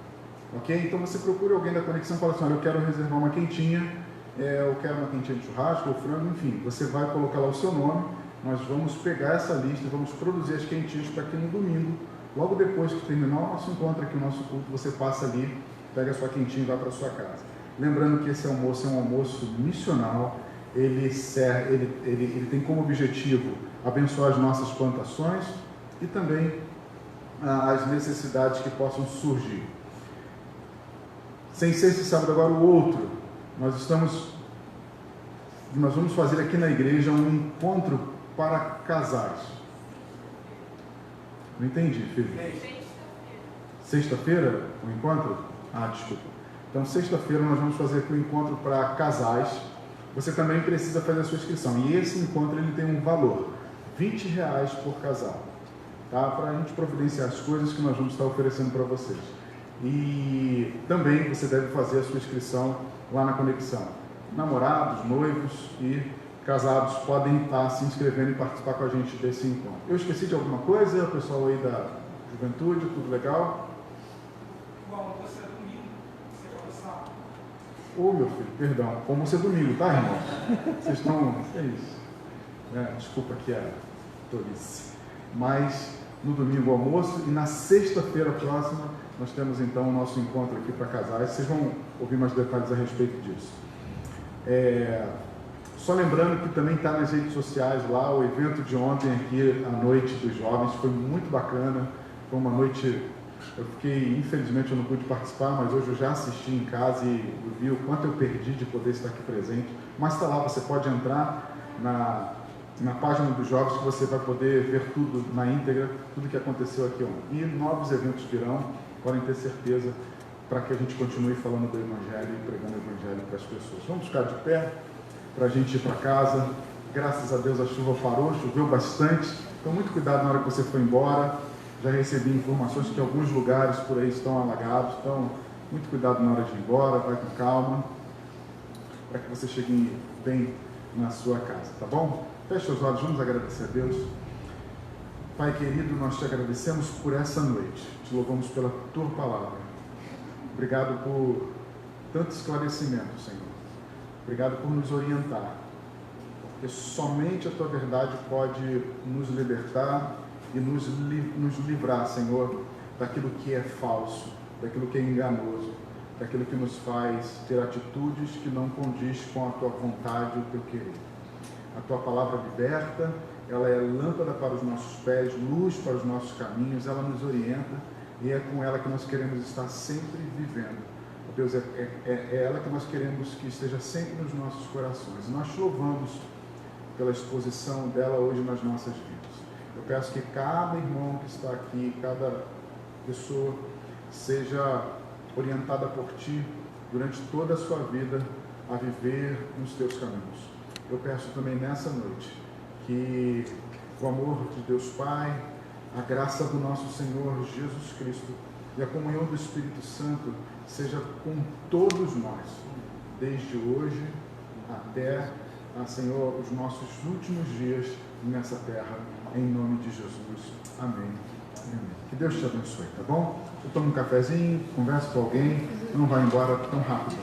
Ok? Então você procura alguém da conexão e fala assim, olha, eu quero reservar uma quentinha, eu quero uma quentinha de churrasco ou frango, enfim. Você vai colocar lá o seu nome, nós vamos pegar essa lista e vamos produzir as quentinhas para que no domingo, logo depois que terminar o nosso encontro aqui, o nosso culto, você passa ali, pega a sua quentinha e vai para a sua casa. Lembrando que esse almoço é um almoço missional, ele tem como objetivo abençoar as nossas plantações e também as necessidades que possam surgir. Sem ser esse sábado agora o outro, nós vamos fazer aqui na igreja um encontro para casais. Não entendi, filho. Sexta-feira o encontro? Desculpa. Então, sexta-feira nós vamos fazer aqui um encontro para casais. Você também precisa fazer a sua inscrição. E esse encontro ele tem um valor, R$20 por casal. Tá? Para a gente providenciar as coisas que nós vamos estar oferecendo para vocês. E também você deve fazer a sua inscrição lá na conexão. Namorados, noivos e casados podem estar se inscrevendo e participar com a gente desse encontro. Eu esqueci de alguma coisa? O pessoal aí da juventude, tudo legal? Meu filho, perdão. Almoço é domingo, tá, irmãos? Vocês estão... É isso. Desculpa que é tolice. Mas no domingo o almoço e na sexta-feira próxima nós temos então o nosso encontro aqui para casais. Vocês vão ouvir mais detalhes a respeito disso. Só lembrando que também está nas redes sociais lá o evento de ontem aqui, a noite dos jovens, foi muito bacana. Foi uma noite... infelizmente eu não pude participar, mas hoje eu já assisti em casa e vi o quanto eu perdi de poder estar aqui presente. Mas está lá, você pode entrar na página dos jovens que você vai poder ver tudo na íntegra, tudo que aconteceu aqui ontem. E novos eventos virão, podem ter certeza, para que a gente continue falando do Evangelho e pregando o Evangelho para as pessoas. Vamos ficar de pé para a gente ir para casa. Graças a Deus a chuva parou, choveu bastante, então muito cuidado na hora que você for embora. Já recebi informações que alguns lugares por aí estão alagados, então muito cuidado na hora de ir embora, vai com calma, para que você chegue bem na sua casa, tá bom? Feche os olhos, vamos agradecer a Deus. Pai querido, nós te agradecemos por essa noite, te louvamos pela tua palavra. Obrigado por tanto esclarecimento, Senhor. Obrigado por nos orientar, porque somente a tua verdade pode nos libertar e nos livrar, Senhor, daquilo que é falso, daquilo que é enganoso, daquilo que nos faz ter atitudes que não condiz com a tua vontade e o teu querer. A tua palavra liberta, ela é lâmpada para os nossos pés, luz para os nossos caminhos, ela nos orienta e é com ela que nós queremos estar sempre vivendo. Deus, é ela que nós queremos que esteja sempre nos nossos corações. Nós te louvamos pela exposição dela hoje nas nossas vidas. Eu peço que cada irmão que está aqui, cada pessoa, seja orientada por Ti durante toda a sua vida a viver nos Teus caminhos. Eu peço também nessa noite que o amor de Deus Pai, a graça do nosso Senhor Jesus Cristo e a comunhão do Espírito Santo seja com todos nós, desde hoje até, Senhor, os nossos últimos dias nessa terra. Em nome de Jesus. Amém. Amém. Que Deus te abençoe, tá bom? Eu tomo um cafezinho, converso com alguém, não vai embora tão rápido.